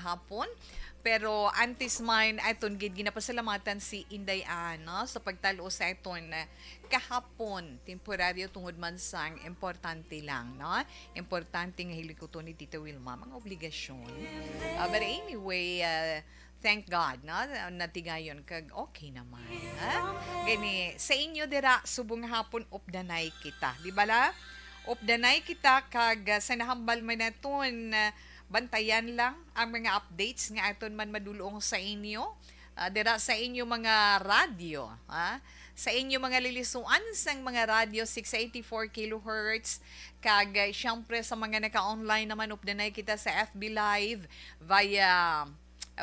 hapon. Pero antes mine aton gid ginapasalamatan si Inday Ana sa pagtalo sa aton kahapon temporaryo tungod man sang importante lang, no? Importante nga hilikuton ni Tita Wilma mga obligasyon. But anyway, thank God, no? Natigayon kag okay naman, ha? Gani sa inyo dira subong hapon opdanay kita, di ba la? Opdanay kita kag sa nahambal man naton bantayan lang ang mga updates nga aton man madulong sa inyo. Dira sa inyo mga radyo, ha? Sa inyo mga lilisuan sang mga radyo 684 kilohertz kag syempre sa mga naka-online naman updanay kita sa FB Live via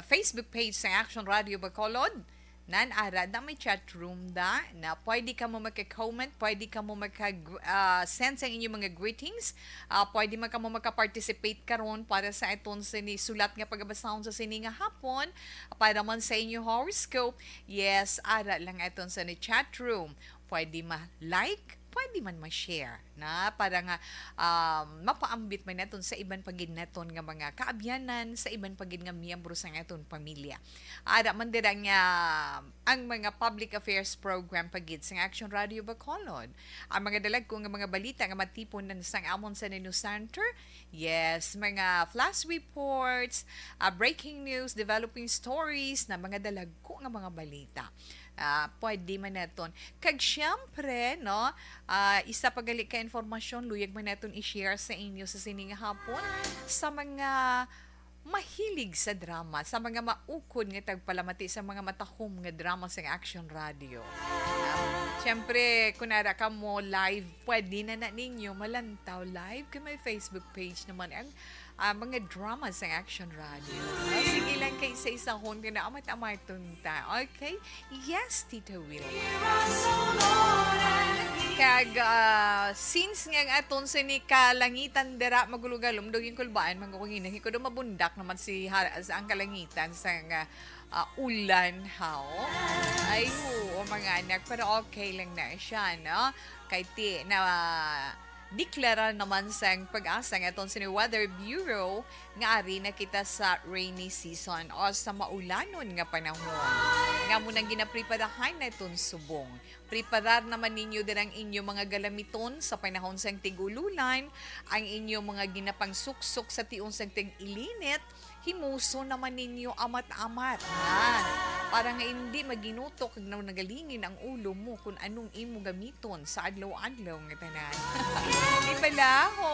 Facebook page sa Action Radio Bacolod. Ara na may chat room na pwede ka mo magka-comment, pwede ka mo send sa inyong mga greetings, pwede man ka mo magka-participate karon para sa iton sulat nga pagbasahon sa sini nga hapon, para man sa inyong horoscope. Yes, ara lang iton sa ni chat room. Pwede ma-like, pwede man ma-share na para nga mapaambit man naton sa iban pagid naton nga mga kaabyanan, sa iban pagid nga miyembro sa aton pamilya. Ara man dira nga ang mga public affairs program pagid sa Action Radio Bacolod. Ang mga dalag ko nga mga balita nga matipon na sa amon sa News Center. Yes, mga flash reports, breaking news, developing stories na mga dalag ko nga mga balita. Pwede man naton. Kag syempre, no, isa pagali ka informasyon, luyag man naton i-share sa inyo sa sining hapon sa mga mahilig sa drama, sa mga maukod nga tagpalamati sa mga matahom nga drama sa Action Radio. Siyempre, kunara ka mo live, pwede na ninyo malantaw live kay may Facebook page naman ang mga drama sa Action Radio. Sige lang kay sa isahon ka na amat-amat tunta. Okay? Yes, Tita Will. Kag since nga aton sa ni kalangitan dira magulugalom duging kulbaan magkuhinang ko do mabundak naman si ang kalangitan sa ulan how ay oo mga anak pero okay lang na siya no kay ti na deklara naman sa pag-asa nga itong sini Weather Bureau nga ari na kita sa rainy season o sa maulanon nga panahon. Nga munang ginapreparahan na itong subong. Preparar naman ninyo din ang inyong mga galamiton sa panahon sang tigululan, ang inyong mga ginapangsuksok sa tiun sang tig-ilinit, himuso naman ninyo amat-amat. Para nga hindi maginutok na nagalingin ang ulo mo kung anong imo gamiton sa adlaw-adlaw nga tanan. Di pala ho?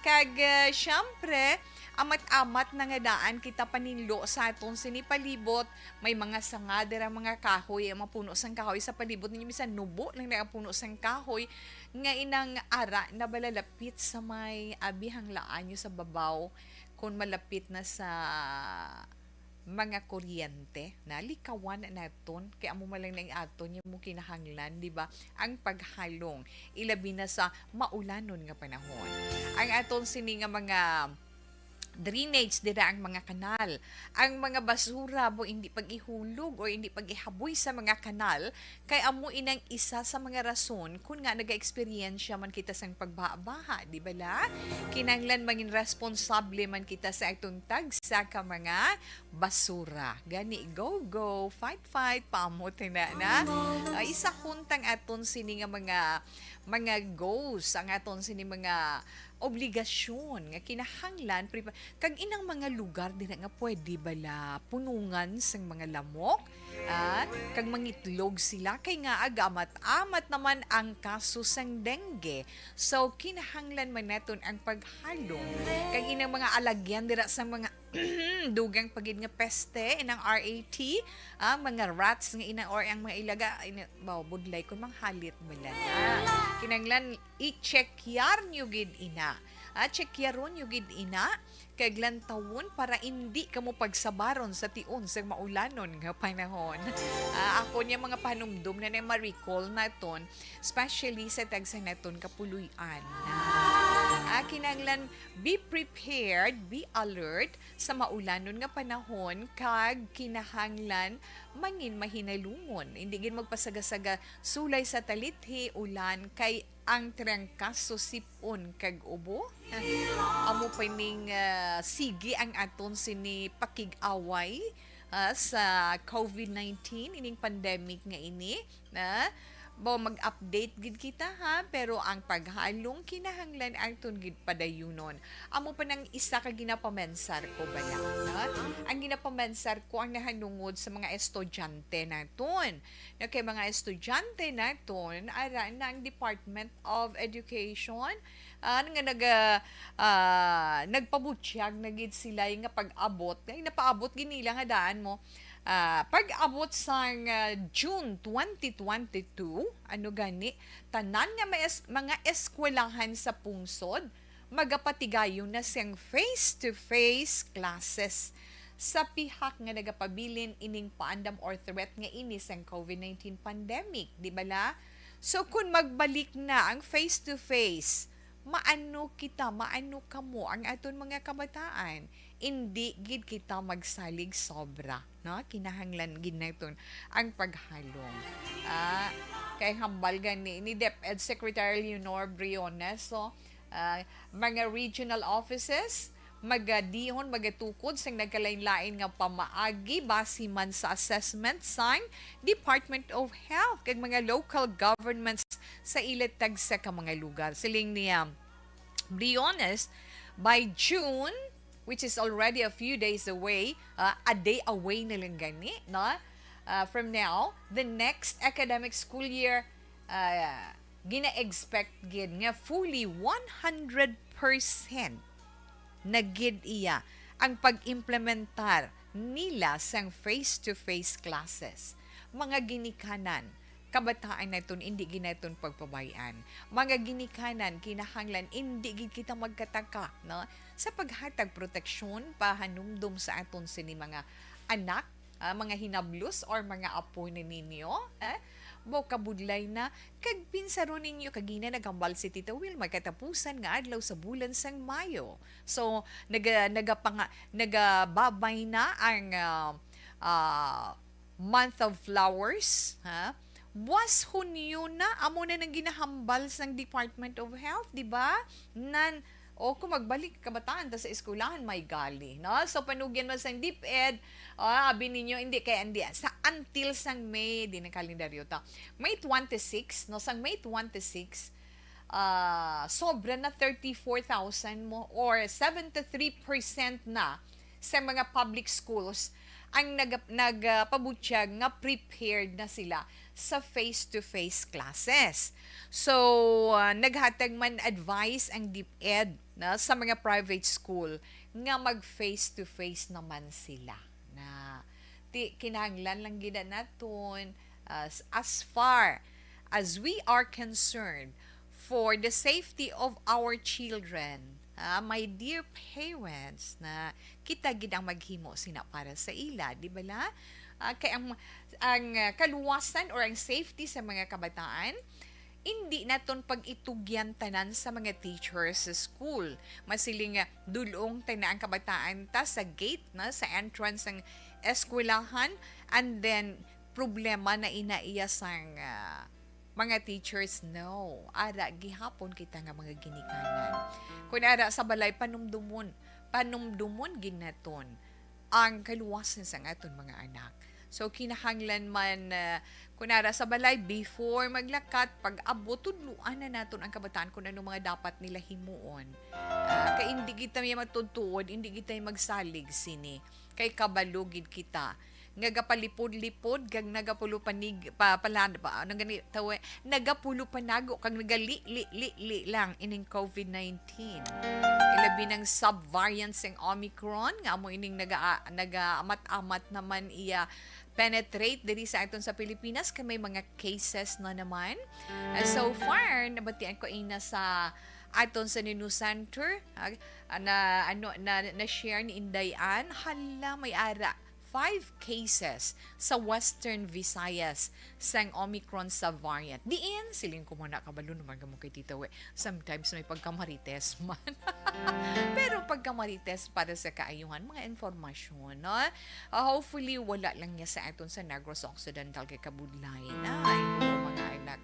Kag syempre, amat-amat na nga daan kita paninlo sa aton sinipalibot. May mga sangader ang mga kahoy, ang mga puno sang kahoy sa palibot ninyo. Misan nubo lang na ang puno sang kahoy nga inang ara na balalapit sa may abihang laan nyo sa babaw kung malapit na sa mga kuryente na likawan naton kaya amo malang nang aton yung mo kinahanglan di ba ang paghalong ilabi na sa maulanon nga panahon ang aton sini nga mga drainage dira ang mga kanal. Ang mga basura mo hindi pag-ihulog o hindi pag-ihaboy sa mga kanal kay amo inang isa sa mga rason kung nga naga-experience man kita sang pagbaha, di ba la? Kinanglan mangin responsable man kita sa atong tagsa ka mga basura. Gani go fight pamot na. Isa kuntang aton sini nga mga goals ang aton sini mga obligasyon nga kinahanglan kag inang mga lugar din nga pwede bala punungan sang mga lamok kag mangitlog sila kay nga agamat-amat naman ang kaso sang dengue so kinahanglan man naton ang paghalong kag inang mga alagyan dira sa mga dugang pagid nga peste inang RAT mga rats nga ina or ang mga ilaga budlay kun manghalit bala kinanglan i-check yar nyo gid ina check yaron nyo gid ina kag lantawon para hindi ka mo pagsabaron sa tiun sa maulanon nga panahon ako niya mga panumdum na ma-recall naton especially sa tagsa naton kapuluyan Kinahanglan be prepared, be alert sa maulanon nga panahon kag kinahanglan mangin mahinalungon. Hindi gid magpasaga-saga sulay sa talithi ulan kay ang trangkaso sipon kag ubo. Amo pa ning sige ang aton sini pakig-away sa COVID-19 ining pandemic nga ini na mag-update gid kita ha, pero ang paghalong kinahanglan aton gid padayunon. Amo pa nang isa ka ginapamensar ko bala na ang ginapamensar ko ang nahanungod sa mga estudyante naton. Na kay mga estudyante naton ara na ang Department of Education nga nagpabutyag na gid sila nga pag-abot ay napaabot ginila nga daan mo pag-abot sa June 2022, ano gani, tanan nga mga eskwelahan sa pungsod, magapatigayon na siyang face-to-face classes sa pihak nga nagapabilin ining paandam or threat nga ini sang COVID-19 pandemic, di ba la? So kung magbalik na ang face-to-face, maano kamo ang aton mga kabataan, hindi gid kita magsalig sobra, no? Kinahanglan gid naton ang paghalong. Kay hambal gani ni DepEd Secretary Leonor Briones, so mga regional offices magadihon magatukod sa nagkalain-lain nga pamaagi base man sa assessment sang Department of Health kag mga local governments sa ilatag sa ka mga lugar. Siling niya Briones, by June, which is already a few days away, a day away na lang gani, no? From now, the next academic school year, gina-expect gid nga fully 100% na gid iya ang pag-implementar nila sang face-to-face classes. Mga ginikanan, kabataan na iton, hindi ginaton pagpabayaan. Mga ginikanan, kinahanglan, hindi gid kita magkataka, no? Sa paghatag proteksyon, pahanumdum sa aton sini mga anak, mga hinablos or mga apo ni ninyo, kabudlay na, kag pinsaro ninyo, kagina nagambal si Tita Will, magkatapusan nga adlaw sa bulan sang Mayo. So, nagababay na ang month of flowers, ha? Buwas Hunyo na, amo na nang ginahambal sang Department of Health, di ba? Kung magbalik kabataan ta sa eskwelahan, may gali, no? So, panugyan mo sang DepEd, abi ninyo, hindi sa until sang May, di na kalendaryo ta. May 26, no? Sang May 26, sobra na 34,000 mo or 73% na sa mga public schools ang nagpabutyag nga prepared na sila sa face-to-face classes. So, naghatag man advice ang DepEd na sa mga private school nga mag face-to-face naman sila. Na kinahanglan lang gina naton as far as we are concerned for the safety of our children. My dear parents, na kita gid ang maghimo sina para sa ila, di ba la? Kay ang kaluwasan or ang safety sa mga kabataan, hindi naton pag-itugyan tanan sa mga teachers sa school. Masiling dulong tanan ang kabataan ta sa gate na sa entrance ng eskwelahan, and then problema na inaiya sang mga teachers, no. Ara, gihapon kita nga mga ginikanan. Kung ara sa balay, panumdumon ginaton ang kaluwasan sa aton mga anak. So, kinahanglan man, kung ara sa balay, before maglakat, pag abot, tudluan na naton ang kabataan kung ano mga dapat nila himuon. Kay hindi kita may matutuod, hindi kita magsalig sini. Kay kabalugid kita. Nga gapalipod-lipod kag nagapulo panig nagapulo panago kag nagali-li lang ining COVID-19. Ilabi ng subvariants ng Omicron nga amo ining naga-amat-amat naman iya penetrate diri sa aton sa Pilipinas kay may mga cases na naman. So far nabatian ko ina sa aton sa News Center na share ni Indayan, hala may ara cases sa Western Visayas sang Omicron subvariant. Diin, siling ko muna kabalo naman mo kay Tita We. Sometimes may pagkamarites man. Pero pagkamarites para sa kaayuhan, mga informasyon, no? Hopefully, wala lang niya sa aton sa Negros Occidental kay Kabudlay. Ay, mga anak.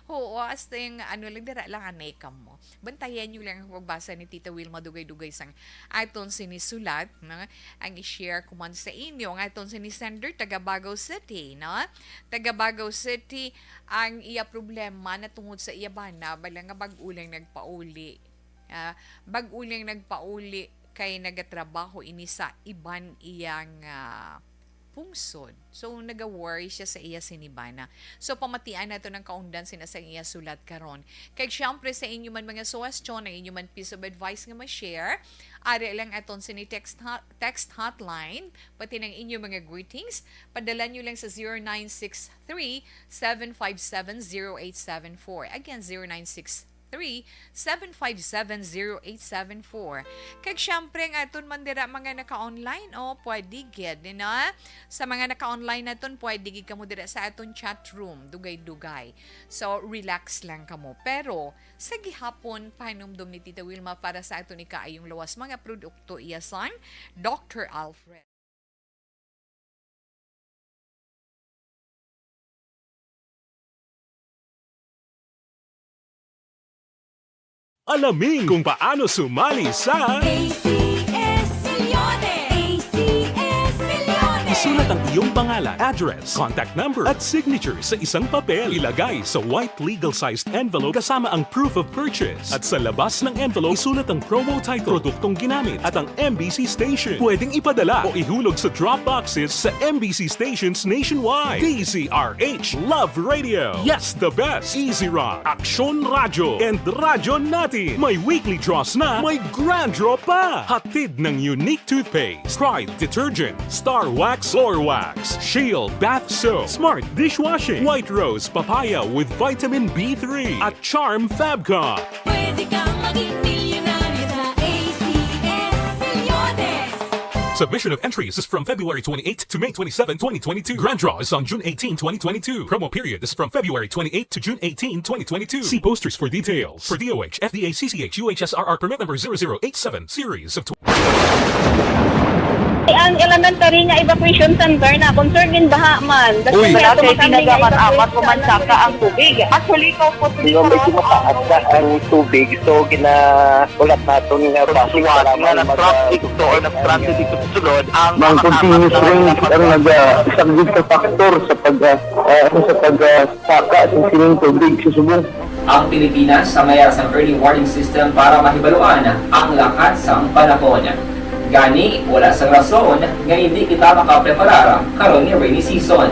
Oo, hasta yung lang, dira lang anay ka mo. Bantayan nyo lang ang pagbasa ni Tita Wilma Dugay-Dugay sang aton sinisulat, no? Ang i-share ko man sa inyo, ang aton sinisender, taga Bagao City, no? Taga Bagao City, ang iya problema na tungod sa iya bana, bala nga bag-ulang nagpauli. Bag-ulang nagpauli kay nagatrabaho ini sa iban iyang pungsod. So, nag-worry siya sa iya sinibana. So, pamatian na ito ng kaundan sinasang iya sulat karon. Kaya syempre sa inyo man mga suwestyon, na inyo man piece of advice nga ma-share, ari lang aton sini text hotline, pati ng inyo mga greetings, padala nyo lang sa 0963-757-0874. Again, 0963-757-0874. Kag syempre ang aton mandira mga naka-online pwede gid na sa mga naka-online naton pwede gid kamo dira sa aton chat room dugay-dugay. So relax lang kamo. Pero sa gihapon pahinumdum ni Tita Wilma para sa aton ikaayong lawas mga produkto iyasan Dr. Alfred. Alamin kung paano sumali sa ACS Millones! ACS Millones! isulat ang iyong pangalan, address, contact number at signature sa isang papel. Ilagay sa white legal-sized envelope kasama ang proof of purchase. At sa labas ng envelope, isulat ang promo title, produktong ginamit at ang MBC station. Pwedeng ipadala o ihulog sa drop boxes sa MBC stations nationwide. DZRH Love Radio. Yes, the best. Easy Rock, Aksyon Radyo, and Radyo Natin. May weekly draws na, may grand draw pa. Hatid ng unique toothpaste, Pride Detergent, Star Wax Floor Wax, Shield Bath Soap, Smart Dishwashing, White Rose Papaya with Vitamin B3, at Charm Fabcon. Pwede kang maging milyonaryo sa ACS Millones! Submission of entries is from February 28 to May 27, 2022. Grand draw is on June 18, 2022. Promo period is from February 28 to June 18, 2022. See posters for details. For DOH, FDA, CCH, UHSRR permit number 0087, series of Ang elementary nga evacuation center na concern in baha man. Uy, Kasi ginagamat-amat ko man saka ang tubig. Actually, ikaw po Hindi mo medyo mataas na ang tubig. So, ulat natin nga pasuwat nga nag-traffic to or nag-traffic dito sa sulod ang Mang continuous rin ang isang good factor sa pagsaka sa sining tubig sa subong. Ang Pilipinas sa mayroon ng early warning system para mahibaluan ang lakas ng panahon. Gani, wala sa rason nga hindi kita makapreparar karon ni rainy season.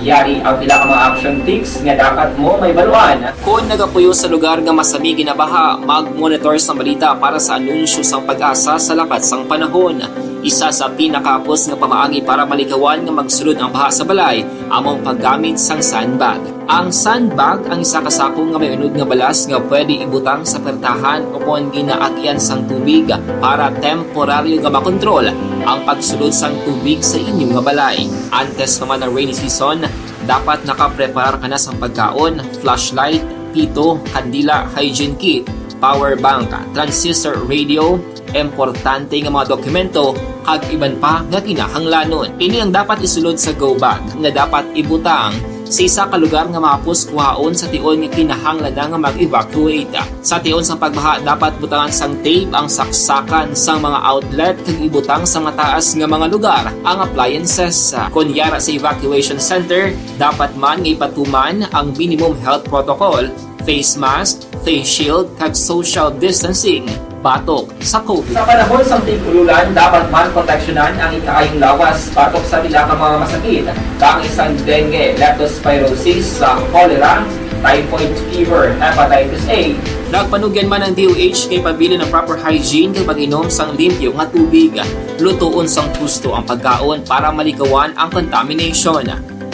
Yari ang pila ka mga action tips nga dapat mo may baluan. Kung nagapuyo sa lugar nga masami ginabaha, mag-monitor sa balita para sa anunsyo sang pag-asa sa lakas ng panahon. Isa sa pinakapos nga pamaagi para malikawan nga magsulod ang baha sa balay, among paggamit sang sandbag. Ang sandbag ang isa ka sako nga may unod nga balas nga pwede ibutang sa pertahan upon ginaagyan sang tubig para temporaryo nga makontrol ang pagsulod sang tubig sa inyong nga balay. Antes naman ng rainy season, dapat nakapreparar ka na sang pagkaon, flashlight, pito, kandila, hygiene kit, power bank, transistor radio, importante nga mga dokumento kag iban pa nga kinahanglanon. Ini ang dapat isulod sa go bag nga dapat ibutang sa isa ka lugar nga mapos kuhaon sa tion nga kinahanglan nga mag-evacuate. Sa tion sa pagbaha dapat butangan sang tape ang saksakan sang mga outlet kag ibutang sa mataas nga mga lugar ang appliances. Kunyara sa evacuation center, dapat man nga ipatuman ang minimum health protocol, face mask, face shield kag social distancing. Batok sa COVID. Sa panahon sa tig-ululan, dapat man proteksyonan ang ikaayong lawas batok sa pila ka mga masakit. Kang isang dengue, leptospirosis, cholera, typhoid fever, hepatitis A. Nagpanugyan man ang DOH kay pabili ng proper hygiene kay pag-inom sang limpyo nga tubig. Lutuon sang gusto ang pagkaon para malikawan ang contamination.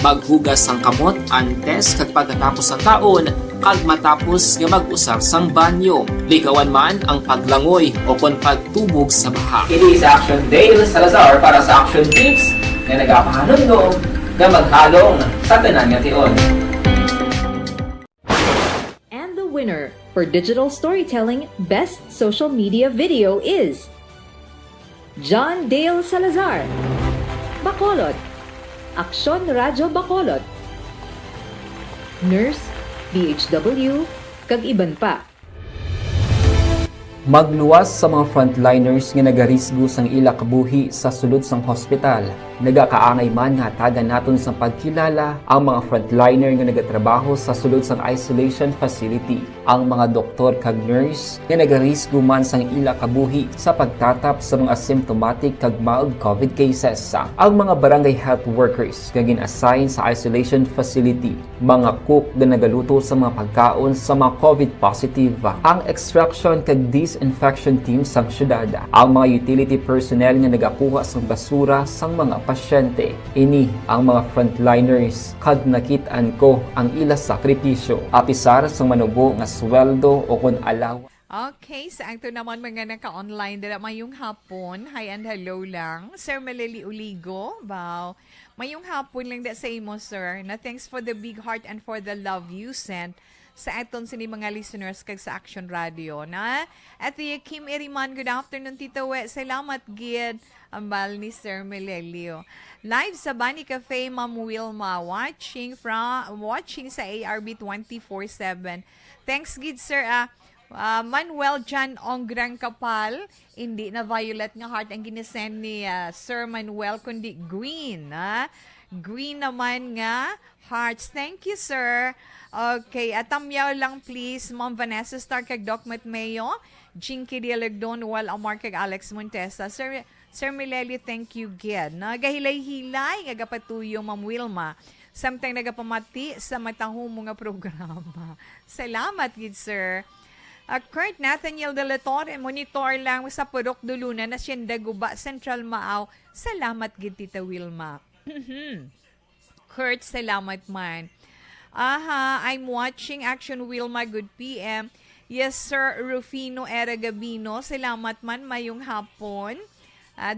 Maghugas sang kamot antes kag pagkatapos ang kaon kag matapos nga mag-usar sang banyo. Likawan man ang paglangoy o kon pagtubog sa baha. It is Action Dale Salazar para sa Action Tips nga nagapahanundong nga maghalong sa tanan nga tion. And the winner for Digital Storytelling Best Social Media Video is John Dale Salazar, Bacolod, Aksyon Radyo Bacolod, Nurse, DHW, kag iban pa. Magluwas sa mga frontliners nga nagarisgo sang ila kabuhi sa sulod sang hospital. Nagakaangay man nga tagan naton sa pagkilala ang mga frontliner nga nagatrabaho sa sulod sang isolation facility. Ang mga doktor kag nurse nga nagarisgo man sang ila kabuhi sa pagtatap sa mga asymptomatic kag mild COVID cases. Ang mga barangay health workers nga gin-assign sa isolation facility, mga cook nga nagaluto sa mga pagkaon sa mga COVID positive, ang extraction kag disinfection team sang syudad, ang mga utility personnel nga nagakuha sang basura sang mga pasyente. Ini ang mga frontliners kag nakit-an ko ang ila sakripisyo apisar sang manubo nga sweldo o kun alaw. Okay, sa ito naman mga naka-online dala mayong hapon. Hi and hello lang. Sir Meleli Uligo. Wow. Mayong hapon lang da sa imo, sir. Na thanks for the big heart and for the love you sent sa aton sini mga listeners kag sa Action Radio na. At Kim Eriman, good afternoon Tita We. Salamat gid ambal ni Sir Melelio. Live sa Bani Cafe, Ma'am Wilma, watching sa ARB 24/7. Thanks gid sir. Manuel Jan Onggrang Kapal, hindi na violet nga heart ang ginisend ni Sir Manuel, kundi green. Green naman nga hearts. Thank you, sir. Okay, atamyaw lang please, Ma'am Vanessa Star kag Doc Mayo, Jinky Dialagdon, Wal Amar kag Alex Montesa. Sir Mileli, thank you gid. Nagahilay-hilay nga gapatuyo, Ma'am Wilma. Samtang nagapamati sa matahong mga programa. Salamat gid, sir. Kurt Nathaniel de la Torre, monitor lang sa Purok Duluna na Sienda Guba, Central Maaw. Salamat gid, Tita Wilma. Kurt, salamat man. I'm watching Action Wilma, good PM. Yes, sir, Rufino Era Gabino, salamat man, mayong hapon.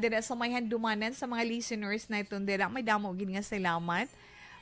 Dira sa may handumanan sa mga listeners na itong dira, may damo gid nga salamat.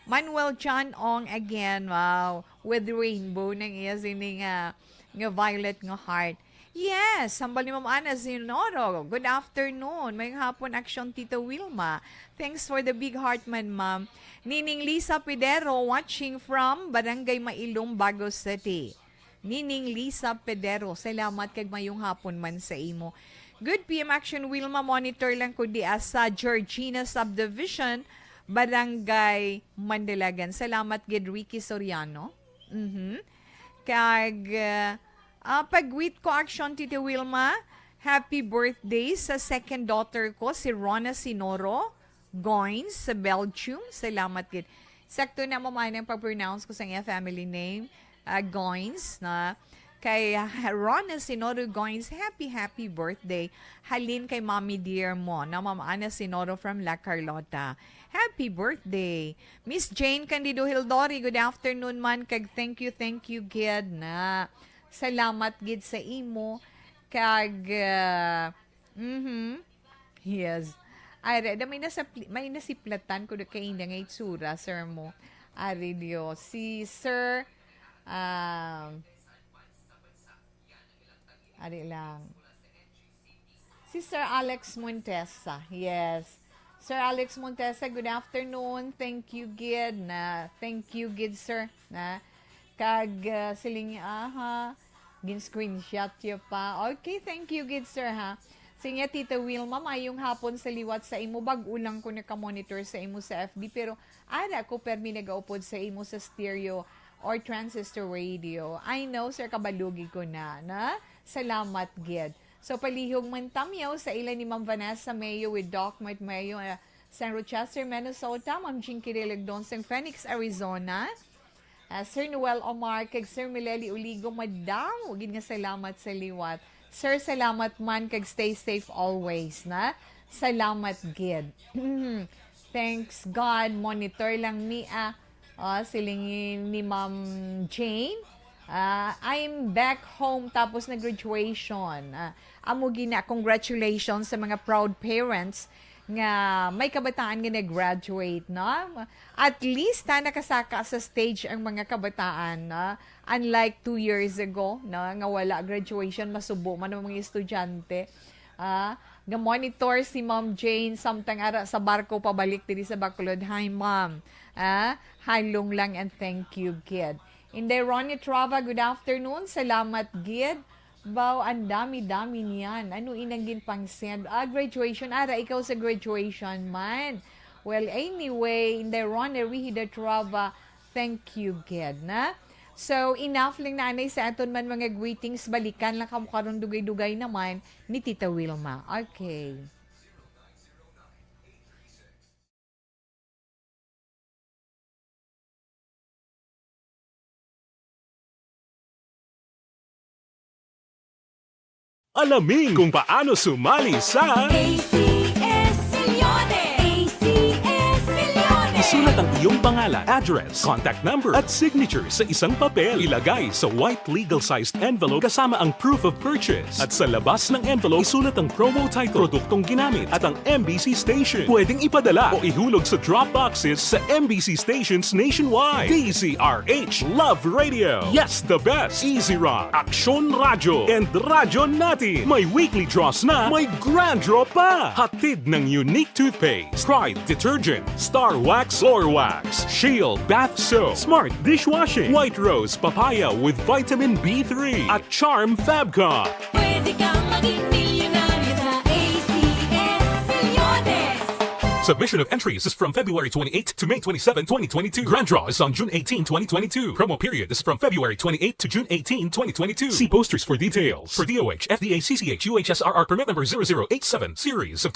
Manuel John Ong again, wow, with rainbow nang iya sining nga violet nga heart. Yes, sambal ni Ma'am Ana Zinoro. Good afternoon. May hapon action Tita Wilma. Thanks for the big heart man, ma'am. Nining Lisa Pedero watching from Barangay Mailong, Baguio City. Nining Lisa Pedero, salamat kag mayong hapon man sa imo. Good PM action Wilma, monitor lang ko di sa Georgina Subdivision, Barangay Mandalagan. Salamat gid Ricky Soriano. Kag pag-wait ko action Tita Wilma, happy birthday sa second daughter ko, si Rona Sinoro Goins sa Belgium. Salamat gid. Sakto na mamay ang pag-pronounce ko sa iya family name, Goins na. Kay Rona Sinoro Goins, happy birthday. Halin kay Mommy Dear mo na Ma'am Ana Sinoro from La Carlota. Happy birthday. Miss Jane Candido Hildori, good afternoon man. Kag thank you gid na. Salamat gid sa imo. Kag yes. Ay, may nasiplatan ko kay ina nga itsura, sir mo. Ari Dio. Si Sir ari lang. Si Sir Alex Montesa. Yes. Sir Alex Montesa, good afternoon. Thank you gid na. Thank you gid sir na. Kag siling gin-screenshot yo pa. Okay, thank you gid sir ha. Sige Tita Wilma, mayong hapon sa liwat sa imo, bag-ulang ko naka-monitor sa imo sa FB, pero ara ko permi nagaupod sa imo sa stereo or transistor radio. I know sir, kabalugi ko na. Salamat gid. So palihog man tamyaw sa ilan ni Ma'am Vanessa Mayo with Doc Mayo, San Rochester, Minnesota, Ma'am Jinky Dialagdon sa Phoenix, Arizona. Sir Noel Omar, kag Sir Mileli Uligo, madam, gid nga salamat sa liwat. Sir, salamat man, kag stay safe always, na? Salamat gid. Thanks God, monitor lang ni silingin ni Ma'am Jane. I'm back home tapos na graduation. Amo gina, congratulations sa mga proud parents nga may kabataan nga nag-graduate, no? At least nakasaka sa stage ang mga kabataan, no? Unlike 2 years ago, no? Nga wala graduation, masubo man ang mga estudyante. Nga monitor si Ma'am Jane samtang ara sa barko pabalik diri sa Bacolod. Hi, Ma'am. Halong lang and thank you, Gid. Inday Ronnie Trava, good afternoon. Salamat, Gid. Bao, ang dami-dami niyan. Ano inanggin pang send? Graduation. Ara, ikaw sa graduation man. Well, anyway, Inday Ronnie Rihida Trava, thank you, Gid, na? So, enough lang na anay sa aton man mga greetings. Balikan lang kamo karon dugay-dugay naman ni Tita Wilma. Okay. Alamin kung paano sumali sa ACS-CILYONE. ACS-CILYONE. isulat ang iyong pangalan, address, contact number at signature sa isang papel. Ilagay sa white legal-sized envelope kasama ang proof of purchase. At sa labas ng envelope, isulat ang promo title, produktong ginamit at ang MBC station. Pwedeng ipadala o ihulog sa drop boxes sa MBC stations nationwide. DZRH Love Radio. Yes, the best. Easy Rock, Aksyon Radyo, and Radyo Natin. May weekly draws na, may grand draw pa. Hatid ng unique toothpaste, Pride Detergent, Star Wax Floor Wax, Shield Bath Soap, Smart Dishwashing, White Rose Papaya with Vitamin B3 at Charm Fabcon. Pwede kang maging milyonaryo sa ACS-CILYONE. Submission of entries is from February 28 to May 27, 2022. Grand draw is on June 18, 2022. Promo period is from February 28 to June 18, 2022. See posters for details. For DOH, FDA, CCH, UHSRR permit number 0087, series of...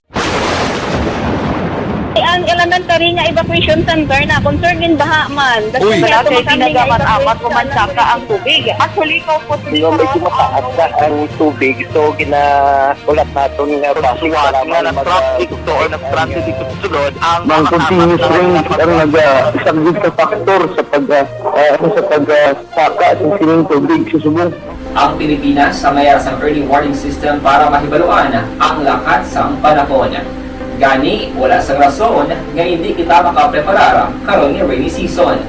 Ang elementary nga evacuation center na concern din baha man. Uy, Kasi dati ginagamat-amat kumansaka ang tubig. Actually, ikaw po Medyo mataas na ang tubig. So, ulat natin nga pagsuwat nga ng traffic to or ng traffic dito sa sulod ang Mang continuous rain ang isang good factor sa pagsaka sa sining tubig sa subong. Ang Pilipinas sa mayroon ng early warning system para mahibaluan ang lakas ng panahon. Gani, wala sa rason nga hindi kita makapreparar karon ni rainy season.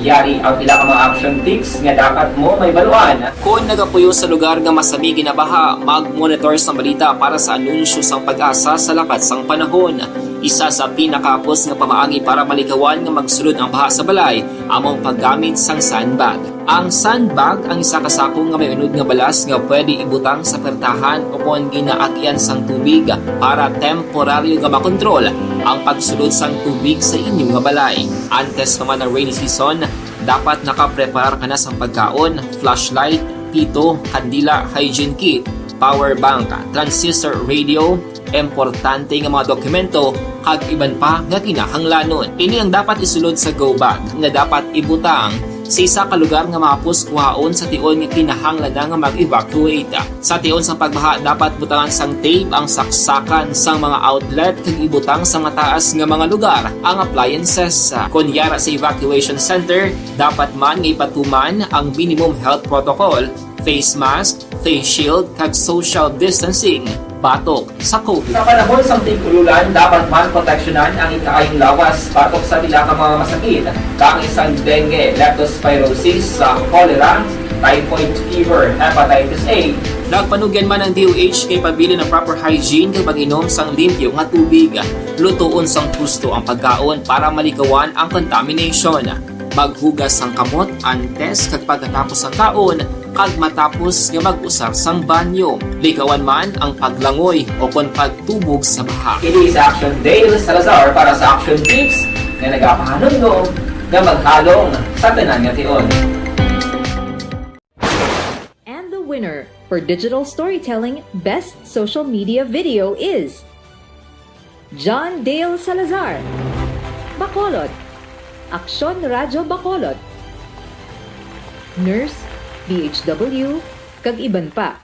Yari ang pila ka mga action tips nga dapat mo may baluan. Kung nagapuyo sa lugar nga masabi ginabaha, mag-monitor sa balita para sa anunsyo sang pag-asa sa lakas sang panahon. Isa sa pinakapos nga pamaagi para malikawan nga magsulod ang baha sa balay, among paggamit sang sandbag. Ang sandbag ang isa ka sako nga may unod nga balas nga pwede ibutang sa pertahan upon ginaagyan sang tubig para temporaryo nga makontrol ang pagsulod sang tubig sa inyong nga balay. Antes naman ng rainy season, dapat nakapreparar ka na sang pagkaon, flashlight, pito, kandila, hygiene kit, power bank, transistor radio, importante nga mga dokumento kag iban pa nga kinahanglanon. Ini ang dapat isulod sa go bag nga dapat ibutang sa isa ka lugar nga mapus kuhaon sa tion nga kinahanglan nga mag-evacuate. Sa tion sa pagbaha dapat butangan sang tape ang saksakan sang mga outlet kag ibutang sa mataas nga mga lugar ang appliances. Kunyara sa evacuation center, dapat man nga ipatuman ang minimum health protocol, face mask, face shield kag social distancing batok sa COVID. Sa panahon sa tig-ululan, dapat man proteksyonan ang ikaayong lawas batok sa pila ka mga masakit, kang isang dengue, leptospirosis, cholera, typhoid fever, hepatitis A. Nagpanugyan man ang DOH kay pabili ng proper hygiene kay pag-inom sang limpyo nga tubig. Lutuon sang gusto ang pagkaon para malikawan ang contamination. Maghugas sang kamot antes kag pagkatapos ang kaon kag matapos nga mag-usar sang banyo. Likawan man ang paglangoy o kon pagtubog sa baha. Kini sa Action Dale Salazar para sa Action Tips nga nagapahanundong nga maghalong sa tanan nga tion. And the winner for Digital Storytelling Best Social Media Video is John Dale Salazar, Bacolod, Aksyon Radyo Bacolod, Nurse, DHW, kag iban pa.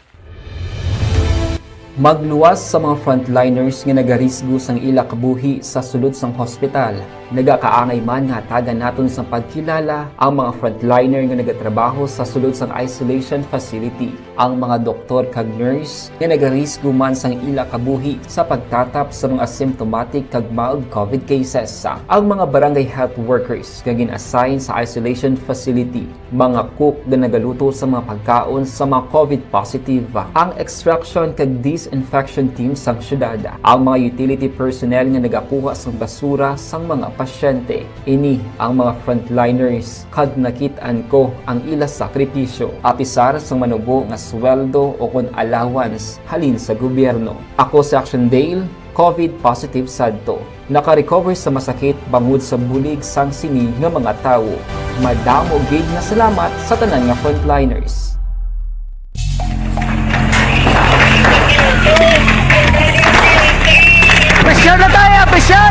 Magluwas sa mga frontliners nga nagarisgo sang ila kabuhi sa sulod sang hospital. Nagakaangay man nga tagan naton sa pagkilala ang mga frontliner nga nagatrabaho sa sulod sang isolation facility. Ang mga doktor kag nurse nga nagarisgo man sang ila kabuhi sa pagtatap sa mga asymptomatic kag mild COVID cases. Ang mga barangay health workers nga gin-assign sa isolation facility, mga cook nga nagaluto sa mga pagkaon sa mga COVID positive, ang extraction kag disinfection team sang syudad, ang mga utility personnel nga nagakuha sang basura sang mga pasyente. Ini ang mga frontliners kag nakit-an ko ang ila sakripisyo apisar sang manubo nga sweldo o kun allowance halin sa gobyerno. Ako si Action Dale, COVID positive sadto. Naka-recover sa masakit bangod sa bulig sang sini nga mga tawo. Madamo gid nga salamat sa tanan nga frontliners. Pressure na tayo! Pressure!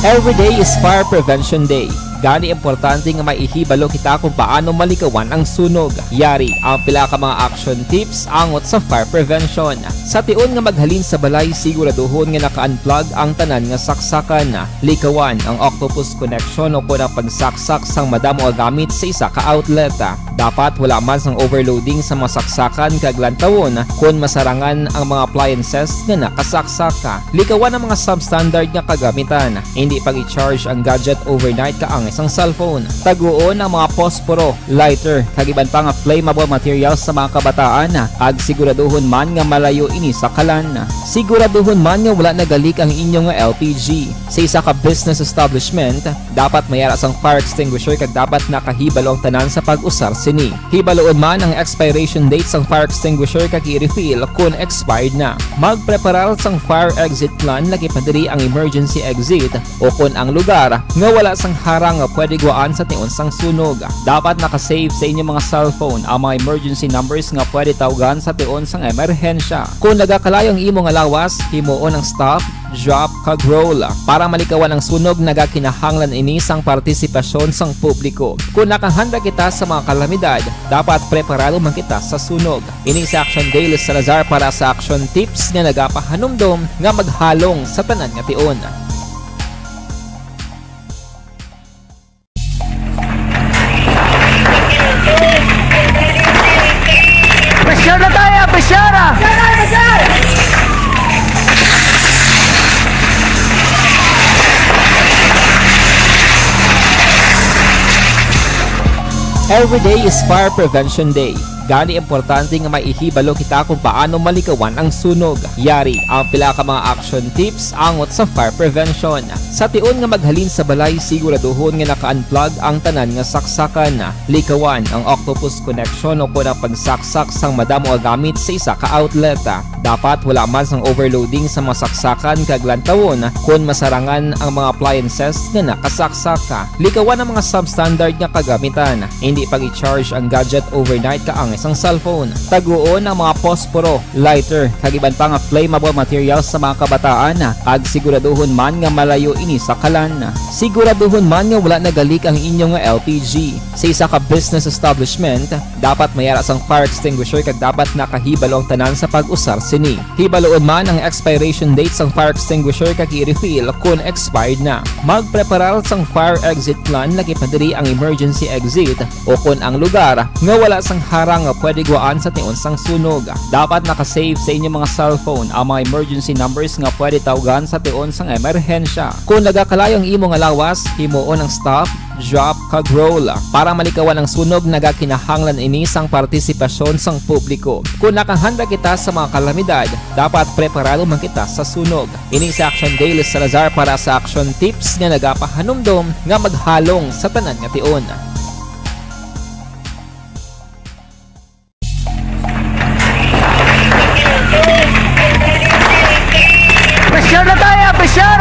Every day is Fire Prevention Day. Gani importante nga maihibalo kita kung paano malikawan ang sunog. Yari ang pila ka mga action tips angot sa fire prevention. Sa tion nga maghalin sa balay, siguraduhon nga naka-unplug ang tanan nga saksakan. Likawan ang octopus connection o kung ang pagsaksak sang madamo nga gamit sa isa ka outlet. Dapat wala man sang overloading sa mga saksakan kag lantawon kung masarangan ang mga appliances nga nakasaksaka. Likawan ang mga substandard nga kagamitan. Hindi pag i-charge ang gadget overnight kaang isang cellphone. Taguon ang mga posporo, lighter, kag iban pa nga flammable materials sa mga kabataan. Kag siguraduhon man nga malayo ini sa kalan. Siguraduhon man nga wala nagalik ang inyong LPG. Sa isa ka business establishment, dapat mayara sang fire extinguisher kag dapat nakahibalo ang tanan sa pag-usar sini. Hibaloon man ang expiration date sang fire extinguisher kag i-refill kung expired na. Magpreparar sang fire exit plan lagi pa diri ang emergency exit o kung ang lugar nga wala sang harang nga pwede guaan sa tion sang sunog. Dapat nakasave sa inyong mga cellphone ang mga emergency numbers nga pwede tawagan sa tion sang emerhensya. Kung nagakalayo ang imong lawas, himuon ang stop, drop kag roll. Para malikawan ang sunog, nagakinahanglan ini sang partisipasyon sang publiko. Kung nakahanda kita sa mga kalamidad, dapat preparado man kita sa sunog. Ini sa Action Dale Salazar para sa action tips nga nagapahanumdom nga maghalong sa tanan nga tion. Pressure na tayo! Pressure! Every day is Fire Prevention Day. Gani importante nga maihibalo kita kung paano malikawan ang sunog. Yari ang pila ka mga action tips angot sa fire prevention. Sa tion nga maghalin sa balay, siguraduhon nga naka-unplug ang tanan nga saksakan. Likawan ang octopus connection o kung ang pagsaksak sang madamo nga gamit sa isa ka outlet. Dapat wala man sang overloading sa mga saksakan kag lantawon kung masarangan ang mga appliances nga nakasaksaka. Likawan ang mga substandard nga kagamitan. Hindi pag i-charge ang gadget overnight kaang isang cellphone. Taguon ang mga posporo, lighter, kag iban pa nga flammable materials sa mga kabataan. Kag siguraduhon man nga malayo ini sa kalan. Siguraduhon man nga wala nagalik ang inyong LPG. Sa isa ka business establishment, dapat mayara sang fire extinguisher kag dapat nakahibalo ang tanan sa pag-usar sini. Hibaloon man ang expiration date sang fire extinguisher kag i-refill kung expired na. Magpreparar sang fire exit plan lagi pa diri ang emergency exit o kung ang lugar nga wala sang harang nga pwede guaan sa tion sang sunog. Dapat nakasave sa inyong mga cellphone ang mga emergency numbers nga pwede tawagan sa tion sang emerhensya. Kung nagakalayo ang imong lawas, himuon ang stop, drop kag roll. Para malikawan ang sunog, nagakinahanglan ini sang partisipasyon sang publiko. Kung nakahanda kita sa mga kalamidad, dapat preparado man kita sa sunog. Ini sa Action Dale Salazar para sa action tips nga nagapahanumdom nga maghalong sa tanan nga tion. Pressure na tayo! Pressure!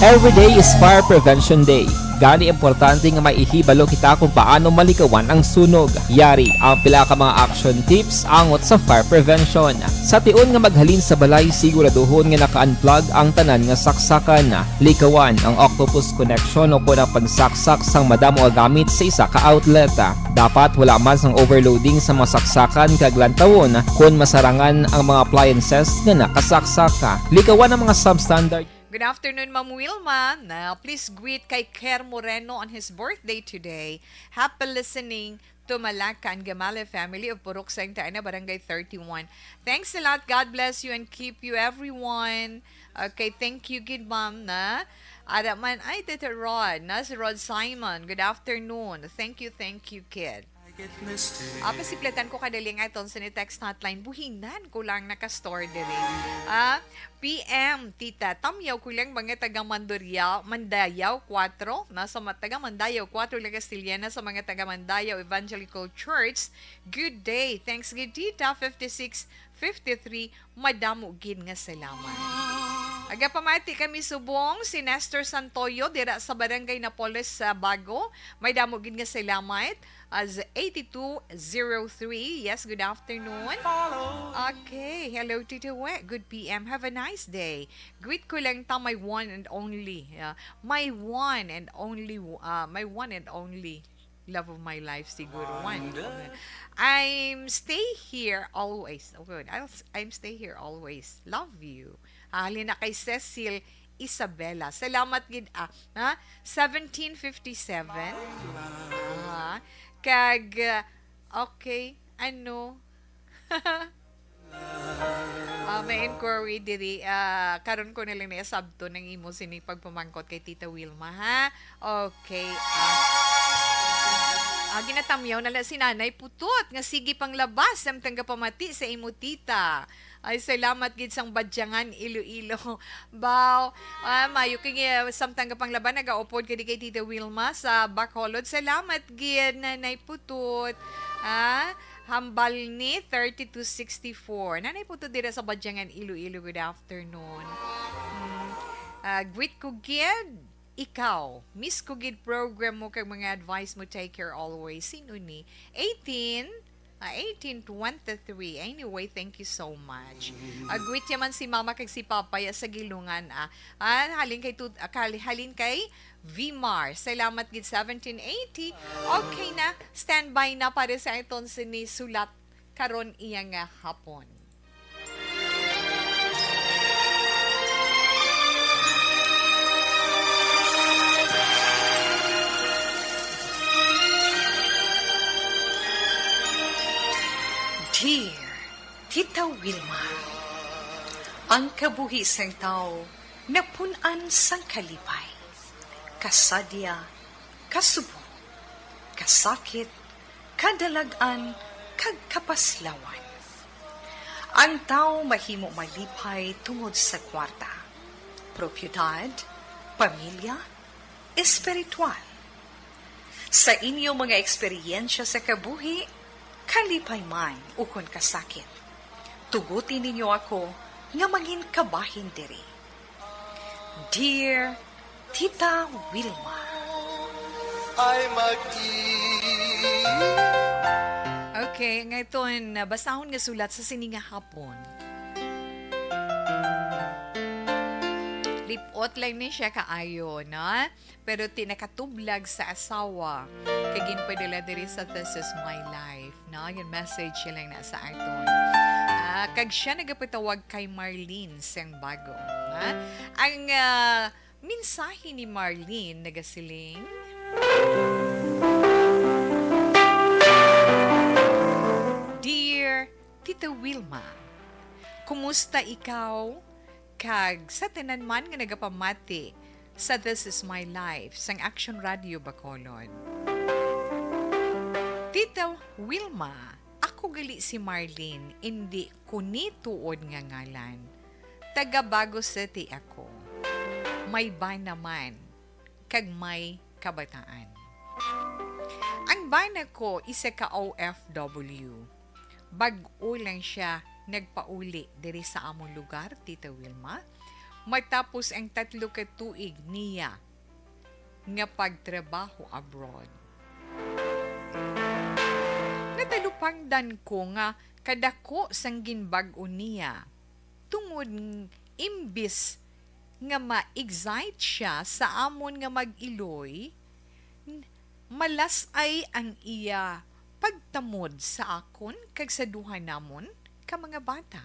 Every day is Fire Prevention Day. Gani importante nga maihibalo kita kung paano malikawan ang sunog. Yari ang pila ka mga action tips angot sa fire prevention. Sa tiun nga maghalin sa balay, siguraduhon nga naka-unplug ang tanan nga saksakan. Likawan ang octopus connection o ang pagsaksak sang madamo nga gamit sa isa ka outlet. Dapat wala man sang overloading sa mga saksakan kag lantawon kung masarangan ang mga appliances nga nakasaksaka. Likawan ang mga substandard. Good afternoon, Ma'am Wilma. Now, please greet kay Ker Moreno on his birthday today. Happy listening to Malacca and Gamale family of Purok Sengta na Barangay 31. Thanks a lot. God bless you and keep you, everyone. Okay, thank you, good ma'am na. Adaman ay Tita Rod, na si Rod Simon. Good afternoon. Thank you, kid. Pasipletan ko kadaling aton sa ni text hotline. Buhinan ko lang nakastore diri. PM, tita, tamyaw ko lang mga taga Mandayaw 4, nasa taga Mandayaw 4, La Castillana sa mga taga Mandayaw Evangelical Church. Good day. Thanks, good tita. 5653, madamo gid nga salamat. Aga pamati kami subong si Nestor Santoyo dira sa Barangay Napoles sa Bago. May damo gid nga salamat as 8203. Yes, good afternoon. Okay, hello Tito We. Good PM. Have a nice day. Greet ko lang ta my one and only. My one and only love of my life siguro one. I'm stay here always. Oh, good. I'm stay here always. Love you. Halin na kay Cecil Isabella. Salamat gid 1757. Okay, ano? May inquiry diri karon ko na lang na sabto ng imo sini pagpamangkot kay Tita Wilma, ha? Okay. Ginatamyaw na lang si Nanay Putot nga sige pang labas samtang pamati sa imo tita. Ay salamat gid sang badyangan Iloilo. Baw, mayo kay samtang pang laban nagaupod kay Tita Wilma sa Bacolod. Salamat gid Nanay Putot. Hambal ni 3264. Nanay Putot dira sa badyangan Iloilo. Good afternoon. Greet ko gid ikaw, miss ko gid program mo kay mga advice mo, take care always. Sino ni? 1823. Anyway, thank you so much. Greet yaman si mama kag si papaya sa gilungan. Halin kay Vmar. Salamat gid 1780. Okay na, standby na para sa iton sini sulat karon iya nga hapon. Dear Tita Wilma, ang kabuhisang tao napunan sang kalipay, kasadya, kasubo, kasakit, kadalagan, kag kapaslawan. Ang tao mahimo malipay tungod sa kwarta, propiedad, pamilya, espiritual. Sa inyong mga eksperyensya sa kabuhi, kalipay man ukon kasakit. Tugutin ninyo ako nga maging kabahin diri. Dear Tita Wilma. Okay, ngayon basahon nga sulat sa sininga hapon. Lipot lang ni siya kaayo, na? Pero tinakatublag sa asawa. Kagin pa nila diri sa This Is My Life, na? Yung message siya lang na sa aton. Kag siya nagapatawag kay Marlene sang bago. Na? Ang mensahe ni Marlene nagasiling, Dear Tita Wilma, kumusta ikaw? Kag sa tanan man nga nagapamati sa This Is My Life sang Action Radio Bacolod. Tita Wilma, ako gali si Marlene, hindi kuni tuod nga ngalan. Taga Bago City ako. May ba naman, kag may kabataan. Ang bana ko isa ka OFW. Bag-o lang siya nagpauli diri sa among lugar, Tita Wilma. Matapos ang 3 ka tuig niya nga pagtrabaho abroad. Natalupangdan ko nga kadako sang ginbag-o niya tungod imbis nga ma-excite siya sa amon nga mag-iloy, malas ay ang iya pagtamod sa akon kag sa duha namon ka mga bata.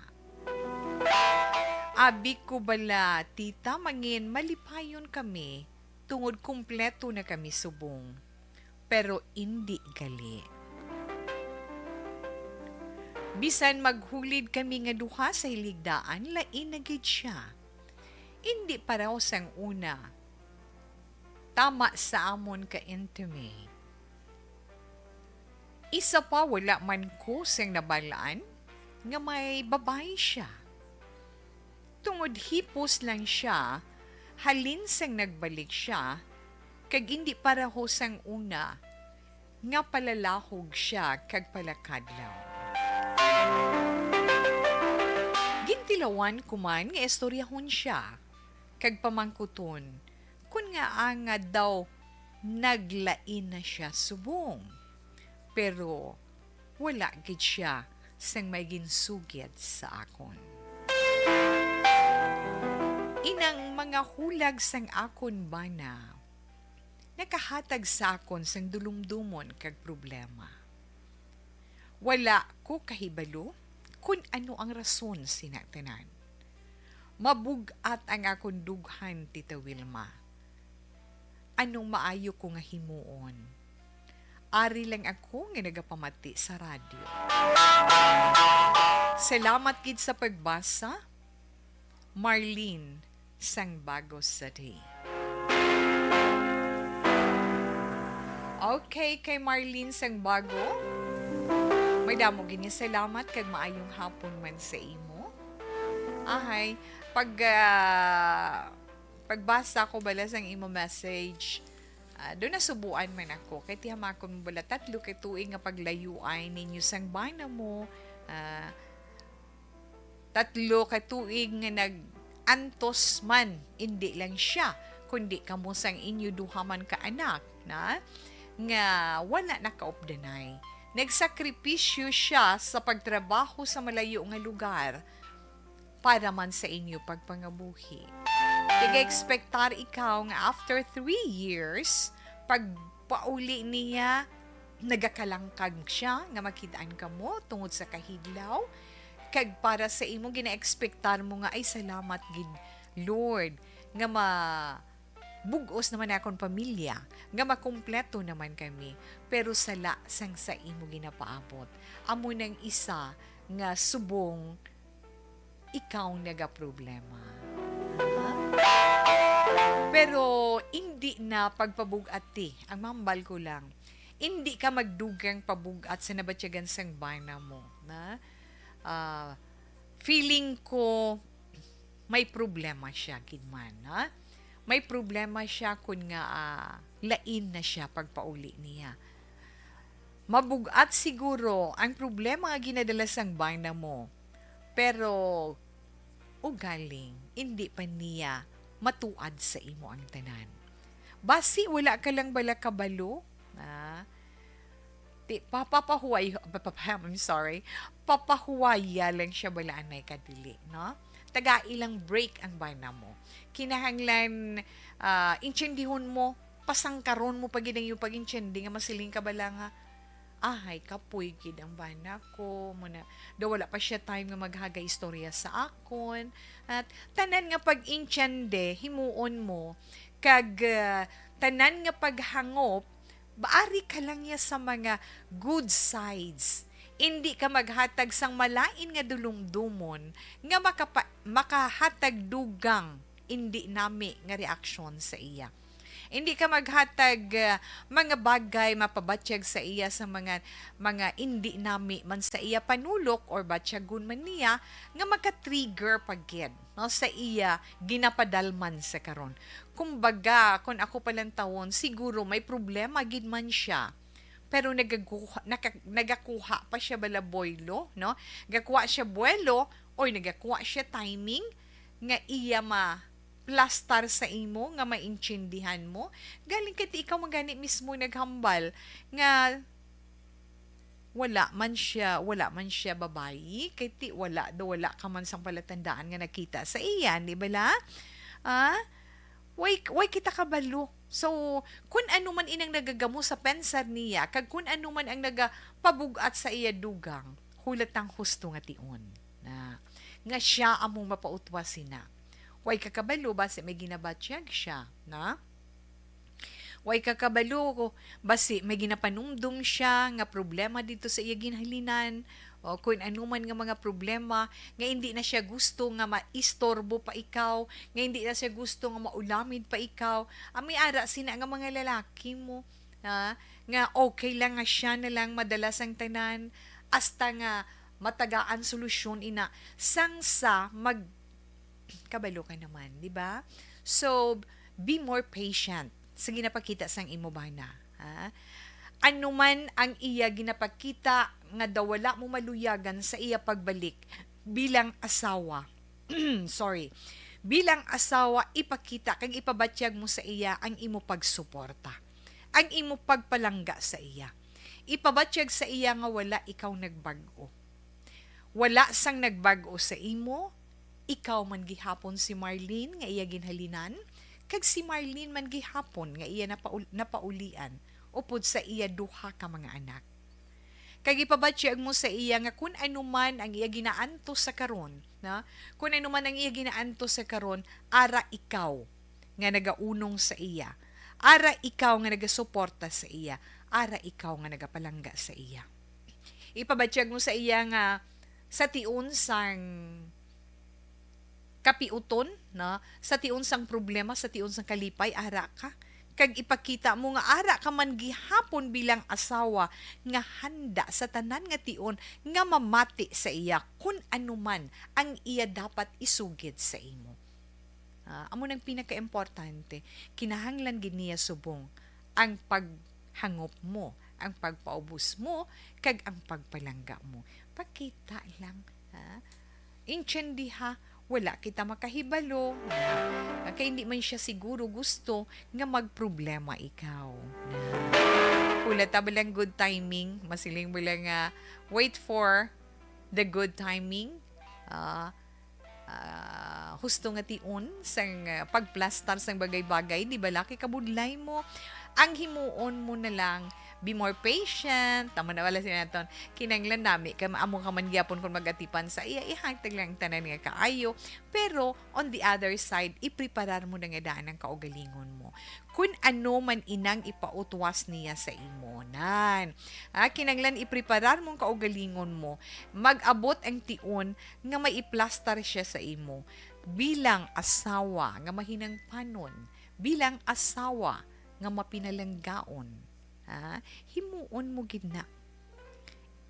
Abi ko bala, tita, mangin malipayon kami tungod kumpleto na kami subong. Pero hindi gali. Bisan maghulid kami nga duha sa hiligdaan, lain na gid siya. Hindi paraw sang una. Tama sa amon ka intimate. Isa pa wala man ko sang nabalaan nga may babae siya. Tungod hipos lang siya, halin sang nagbalik siya, kag hindi paraho sang una, nga palalahog siya kag palakadlaw. Gintilawan kuman nga istoryahon siya, kag pamangkuton, kun nga anga daw naglain na siya subong. Pero wala gid siya sang may ginsugid sa akon. Inang mga hulag sang akon bana, nakahatag sa akon sang dulumdumon kag problema. Wala ko kahibalo kung ano ang rason sinatanan. Mabugat ang akong dughan, Tita Wilma. Anong maayo ko nga himuon? Ari lang ako nga nagapamati sa radyo. Salamat gid sa pagbasa. Marlene sang Bagos City. Okay, kay Marlene sang Bago. May damo gini salamat kag maayong hapon man sa imo. Ahay, pagbasa ko bala sang imo message, doon nasubuan man ako. Kay tihamakon mo bala 3 kay tuig nga paglayuay ninyo sang bana mo. 3 kay tuig nga nag-antos man, hindi lang siya, kundi kamo sang inyo duha man ka anak, na nga wala nakaupdanay. Nagsakripisyo siya sa pagtrabaho sa malayo nga lugar para man sa inyo pagpangabuhi. Tiga-expectar ikaw nga after 3 years, pagpauli niya, nagakalangkag siya nga makitaan ka mo tungod sa kahiglaw, kag para sa imo gina-expectar mo nga ay salamat gid Lord nga bugos naman akong pamilya, nga makumpleto naman kami, pero sala sang sa imo ginapaabot. Amo nang isa nga subong ikaw nagaproblema. Pero hindi na pagpabugati, ang mambal ko lang, hindi ka magdugang pabugat sa nabatyagan sang bana mo. Na? Feeling ko may problema siya, kidman. Ha? May problema siya kung nga lain na siya pagpauli niya. Mabugat siguro ang problema nga ginadala sang bana mo. Pero ugaling, hindi pa niya matuad sa imo ang tanan. Basi wala ka lang bala kabalo, papahuwaya lang siya bala anay kadili, no? Taga ilang break ang bana mo. Kinahanglan intsendihon mo, pasangkaron mo pag yung pag-intsendi nga masiling ka bala nga, ahay, kapoy gid ang bana ko. Muna, daw wala pa siya time nga maghaga istorya sa akon. At tanan nga pag-intsende, himuon mo, kag tanan nga paghangop, baari ka lang niya sa mga good sides. Hindi ka maghatag sang malain nga dulumdumon nga makahatag dugang hindi nami nga reaksyon sa iya. Hindi ka maghatag mga bagay mapabatsyag sa iya sa mga hindi nami man sa iya panulok or batyagun man niya nga maka-trigger pagid, no, sa iya ginapadalman sa karon. Kumbaga, kung ako palang tawon, siguro may problema gid man siya. Pero nagakuha pa siya bala boylo, no? Nagakuha siya buwelo o nagakuha siya timing nga iya iplastar sa imo nga maintindihan mo galing ket ikaw magani mismo naghambal nga wala man siya babayi kay ti wala ka man sang palatandaan nga nakita sa iyan, di ba la? Way kita kabalo. So, kung ano man inang nagagamo sa pensar niya, kag kung ano man ang nagapabugat sa iya dugang, hulat ang husto nga tion. Nga siya among mapautwas sina. Way kakabalo basi may ginabatyag siya, na? Way kakabalo ko basi may ginapanumdum siya nga problema dito sa iya ginhalinan, o kung ano man nga mga problema, nga hindi na siya gusto nga maistorbo pa ikaw, nga hindi na siya gusto nga maulamid pa ikaw, may ara sina nga mga lalaki mo, nga okay lang nga siya na lang madalas ang tanan, hasta nga matagaan solusyon ina, sangsa kabalo ka naman, di ba? So, be more patient sa ginapakita sang imo bana. Ano man ang iya ginapakita nga daw wala mo maluyagan sa iya pagbalik bilang asawa. Sorry. Bilang asawa, ipakita kag ipabatyag mo sa iya ang imo pagsuporta. Ang imo pagpalangga sa iya. Ipabatyag sa iya nga wala ikaw nagbago. Wala sang nagbago sa imo, ikaw man gihapon si Marlene nga iya ginhalinan, kag si Marlene man gihapon nga iya napaulian upod sa iya duha ka mga anak. Kag ipabatyag mo sa iya nga kung ano man ang iya ginaanto sa karon, na? Kung ano man ang iya ginaanto sa karon, ara ikaw nga nagaunong sa iya. Ara ikaw nga nagasuporta sa iya. Ara ikaw nga nagapalangga sa iya. Ipabatyag mo sa iya nga sa tiun sang kapiuton, na? Sa tiun sang problema, sa tiun sang kalipay, ara ka. Kag ipakita mo nga ara ka man gihapon bilang asawa nga handa sa tanan nga tion nga mamati sa iya kung ano man ang iya dapat isugid sa imo. Amo nang pinaka-importante, kinahanglan gid niya subong ang paghangop mo, ang pagpaubos mo, kag ang pagpalangga mo. Pakita lang, Intindi wala kita makahibalo, kaya hindi man siya siguro gusto nga magproblema ikaw. Hula ta balang good timing, masiling mo lang wait for the good timing. Husto nga tion sang pagplastar sang bagay-bagay, di ba laki kabudlay mo, ang himuon mo na lang, be more patient, tama na wala sinaton, kinanglan nami, amo ka man gyapon kung magatipan sa iya, ihangtag lang tanan nga kaayo, pero on the other side, ipreparar mo na nga daan ang kaugalingon mo. Kung ano man inang ipautwas niya sa imo, nan. Kinanglan ipreparar mong kaugalingon mo, mag-abot ang tion nga may iplastar siya sa imo, bilang asawa nga mahinang panon, bilang asawa nga mapinalanggaon. Himuon mo gid na.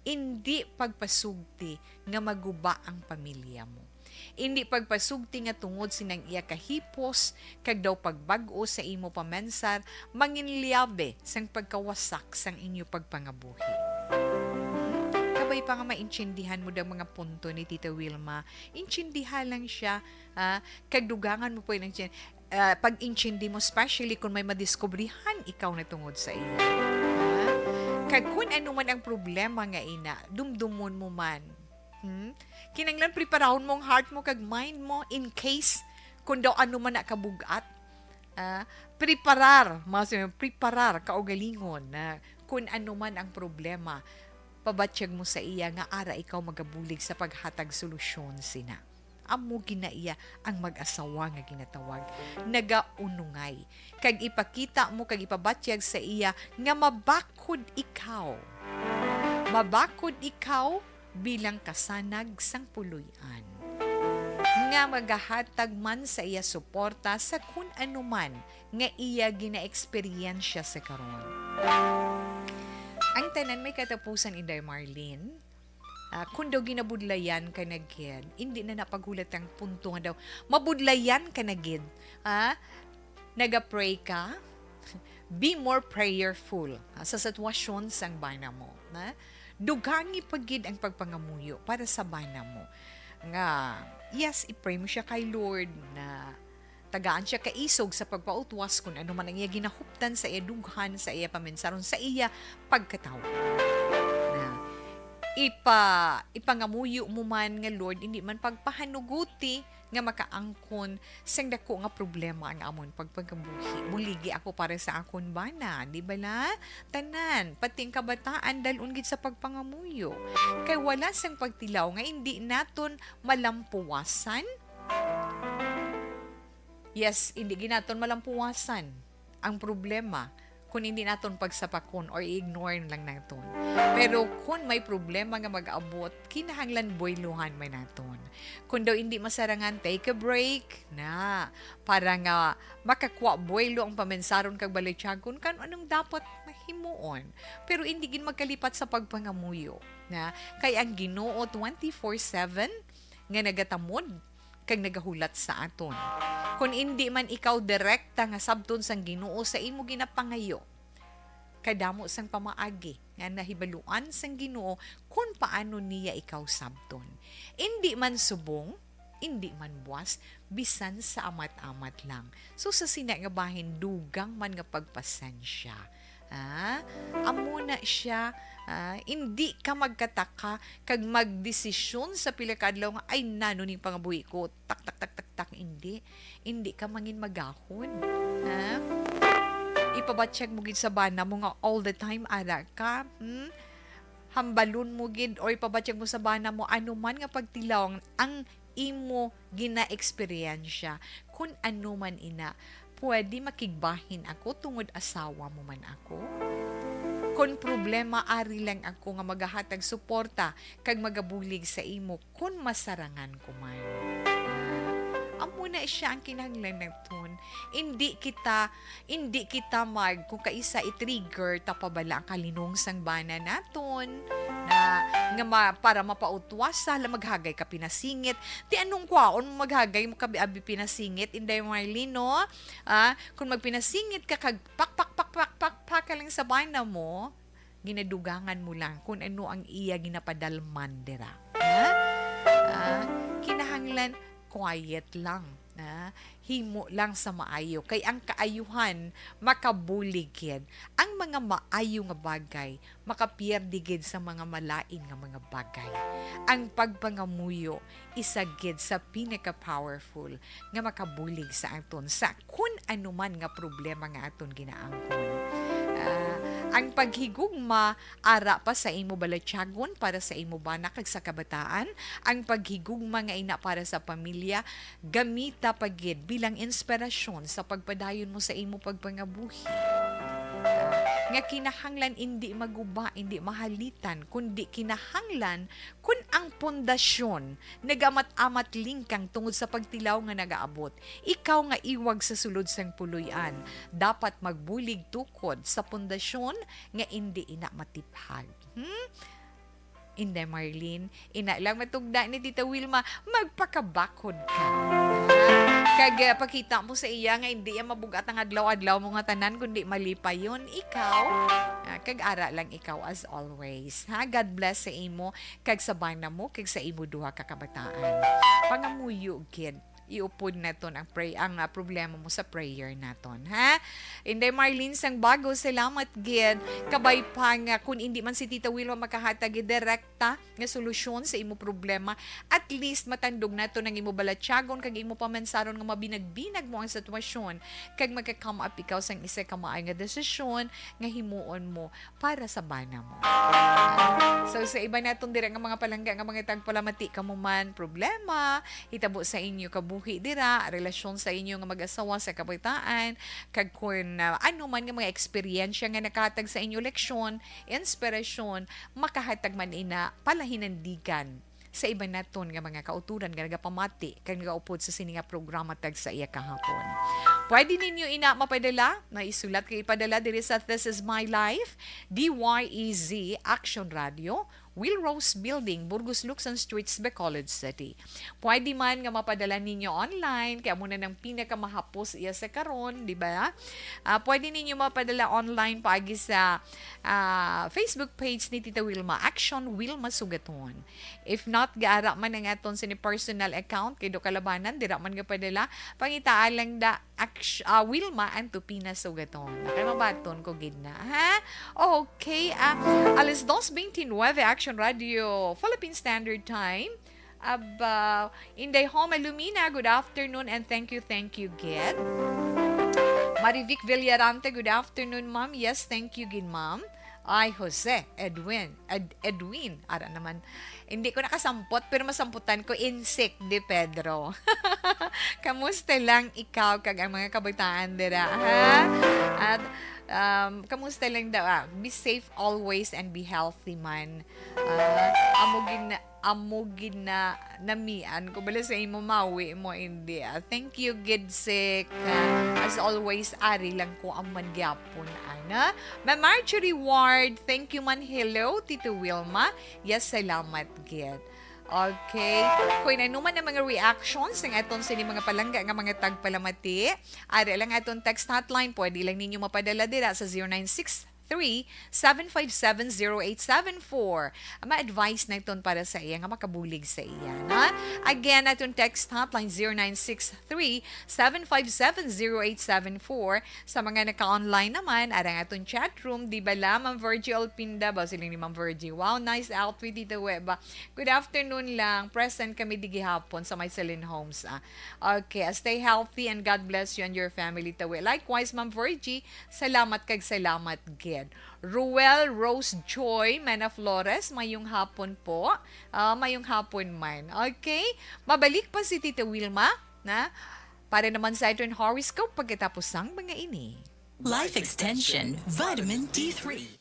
Hindi pagpasugti nga maguba ang pamilya mo. Hindi pagpasugti nga tungod sinang iya kahipos, kag daw pagbag-o sa imo pamensar, manginliabe sang pagkawasak sang inyo pagpangabuhi. Kabay pa nga maintindihan mo daw mga punto ni Tita Wilma. Intindihan lang siya, kag dugangan mo po yung pag-intindi mo, especially kung may madiskubrihan ikaw na tungod sa iyo. Kag kung ano man ang problema nga ina, dumdumon mo man. Kinanglan preparahon mong heart mo kag mind mo in case kung daw ano man nakabugat. Preparar kaugalingon na kung ano man ang problema, pabatyag mo sa iya nga ara ikaw magabulig sa paghatag solusyon sina. Amo ginaiya ang mag-asawa nga ginatawag nagaunungay, kag ipakita mo kag ipabatyag sa iya nga mabakod ikaw bilang kasanag sang puloy-an, nga magahatag man sa iya suporta sa kun anuman nga iya gina-eksperyensya sa karon. Ang tanan may katapusan, Inday Marlene. Kung daw ginabudlayan ka na gid, hindi na napaghulat ang punto nga daw, mabudlayan ka na gid, nagapray ka, be more prayerful sa sitwasyon sang bana mo. Dugangi pagid ang pagpangamuyo para sa bana mo. Nga, yes, i-pray mo siya kay Lord na tagaan siya kaisog sa pagpautwas kung ano man ang iya ginahuptan sa iya dughan, sa iya paminsaron, sa iya pagkatawo. Na ipangamuyo mo man nga Lord, hindi man pagpahanuguti nga makaangkon sang dako nga problema ang amon pagpagabuhi. Muligi ako para sa akon bana, di ba la? Tanan, pati ang kabataan dalun gid sa pagpangamuyo. Kay wala sang pagtilaw nga hindi naton malampuwasan. Yes, hindi ginaton malampuwasan ang problema kung hindi naton pagsapakon or i-ignore lang naton. Pero kung may problema nga mag-abot, kinahanglan boyluhan may naton. Kung daw hindi masarangan, take a break na para nga makakuha boylo ang pamensaron kag balityagon kan anong dapat mahimuon. Pero hindi gin magkalipat sa pagpangamuyo. Na kay ang Ginoo 24/7 nga nagatamod kag nagahulat sa aton. Kung hindi man ikaw direkta nga sabton sang Ginoo sa imo ginapangayo, kadamo sang pamaagi nga nahibaluan sang Ginoo kung paano niya ikaw sabton. Hindi man subong, hindi man buwas, bisan sa amat-amat lang. So sa sina nga bahin, dugang man nga pagpasensya. Amo na siya, hindi ka magkataka kag magdesisyon sa pila ka adlaw nga ay nano ning pangabuhi ko tak hindi ka mangin magahon. Ipabatsyag mo gid sa bana mo nga all the time ara ka, hambalon mo gid or ipabatsyag mo sa bana mo ano man nga pagtilaw ang imo gina-eksperyensya kung ano man ina. Pwede makigbahin ako tungod asawa mo man ako. Kung problema, ari lang ako nga magahatag suporta kag magabulig sa imo kung masarangan ko man. Amo na siya ang kinahanglan naton. Hindi kita kung kaisa i-trigger tapabala ang kalinong sang bana naton na para mapautwas sa maghagay ka pinasingit. Ti anong kwaon maghagay mo kabi pinasingit inday Marlene no? Kung magpinasingit ka kag pak ka lang sa bana mo, ginadugangan mo lang kung ano ang iya ginapadalman dira. Kinahanglan quiet lang. Himo lang sa maayo. Kay ang kaayuhan, makabuligid. Ang mga maayo nga bagay, makapierdigid sa mga malain nga mga bagay. Ang pagpangamuyo, isagid sa pinaka-powerful nga makabulig sa aton sa kung anuman nga problema nga aton ginaangkon. Ang paghigugma ara pa sa imo balatyagon para sa imo bana kag sa kabataan, ang paghigugma nga ina para sa pamilya gamita pagid bilang inspirasyon sa pagpadayon mo sa imo pagpangabuhi. Nga kinahanglan hindi maguba, hindi mahalitan, kundi kinahanglan kun ang pundasyon nagamat-amat lingkang tungod sa pagtilaw nga nagaabot. Ikaw nga iwag sa sulod sang puloy-an, dapat magbulig tukod sa pundasyon nga hindi ina matiphag. Inday Marlene, ina lang matugda ni Tita Wilma, magpakabakod ka. Kag pakita mo sa iya nga hindi mabugat ang adlaw-adlaw mo nga tanan kundi malipa yon ikaw. Kag ara lang ikaw as always. God bless sa imo kag sa bana mo kag sa imo duha ka kabataan. Pangamuyo gid. Iupod naton ang problema mo sa prayer naton, ha? Inday Marlene sang bago, salamat gid. Kabay pa nga kung hindi man si Tita Wilma makahatag direkta nga solusyon sa imo problema, at least matandog nato ng imo balatyagon kag imo pamensaron nga mabinag-binag mo ang sitwasyon kag magka-come up ikaw sang isa ka maay nga desisyon nga himuon mo para sa bana mo. So sa iba naton dira nga mga palangga nga mga tagpalamati ka mo man problema, hitabo sa inyo kabuhi dira, relasyon sa inyo nga mag-asawa sa kabataan, kag kung ano man nga mga eksperyensya nga nakahatag sa inyo leksyon, inspirasyon, makahatag man ina palahinandigan sa iba naton nga mga kauturan nga nagapamati kag nagaupod sa sini nga programa tag sa iya kahapon. Pwede ninyo ina mapadala, maisulat kay ipadala diri sa This Is My Life, DYEZ Action Radio, Will Rose Building, Burgos Luxon Streets, Bacolod City. Pwede man nga mapadala ninyo online, kaya muna ng pinakamahapos iya sa karon, di ba? Pwede ninyo mapadala online paagi sa Facebook page ni Tita Wilma, Action Wilma Sugaton. If not, gaara man ang aton sa ni personal account, kay do kalabanan, dira man nga padala, pangitaan lang da Wilma and Tupina Sugaton. Kaya mabaton ko gid na, ha? Okay, alas 2:29, Action Radio, Philippine Standard Time. Inday Home Lumina, good afternoon and thank you, Gid. Marivic Villarante, good afternoon, ma'am. Yes, thank you, gid, ma'am. Ay, Jose, Edwin, ara naman. Hindi ko nakasampot, pero masamputan ko, Insect de Pedro. Kamusta lang ikaw, kag ang mga kabataan dira, ha? At, kamusta lang daw, be safe always and be healthy man. Amugin na namian ko bala sa imo mawi mo hindi. Thank you, Gidsik. As always, ari lang ko ang mangyapon, ana. Ma'am Marjorie Ward, thank you man. Hello, Tito Wilma. Yes, salamat, Gid. Okay. Kung nanuman ang mga reactions ng aton sa mga palangga nga mga tagpalamati, ari lang aton text hotline, pwede lang ninyo mapadala dira sa 0963-757-0874. Ma-advise na iton para sa iya nga makabulig sa iya. Na? Again, aton text hotline 0963-757-0874. Sa mga naka-online naman, arang aton chat room, di ba la, Ma'am Virgie Alpinda, ba siling ni Ma'am Virgie? Wow, nice outfit dito, Weba. Good afternoon lang. Present kami di gihapon sa may Celine Homes. Okay, stay healthy and God bless you and your family, tawe. Likewise, Ma'am Virgie, salamat kag salamat, Gid. Ruel Rose Joy Mena Flores, mayong hapon po. Mayong hapon man. Okay? Mabalik pa si Tita Wilma na para naman sa ating horoscope pagkatapos ng mga ini. Life Extension Vitamin D3.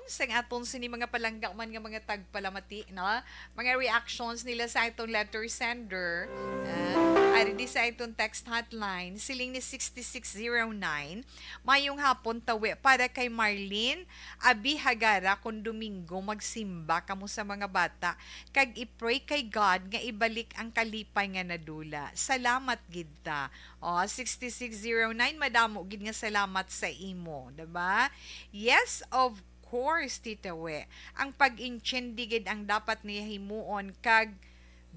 sa aton sini mga palangga man nga mga tagpalamati, no? Mga reactions nila sa itong letter sender. Ari di sa itong text hotline, siling ni 6609, mayong hapon tawi para kay Marlene Abi Hagara kung Domingo magsimba kamo sa mga bata kag i-pray kay God nga ibalik ang kalipay nga nadula. Salamat gid ta. 6609 madamo gid nga salamat sa imo, diba? Yes, of course, Tita We. Ang pag-intindi gid ang dapat niya himuon kag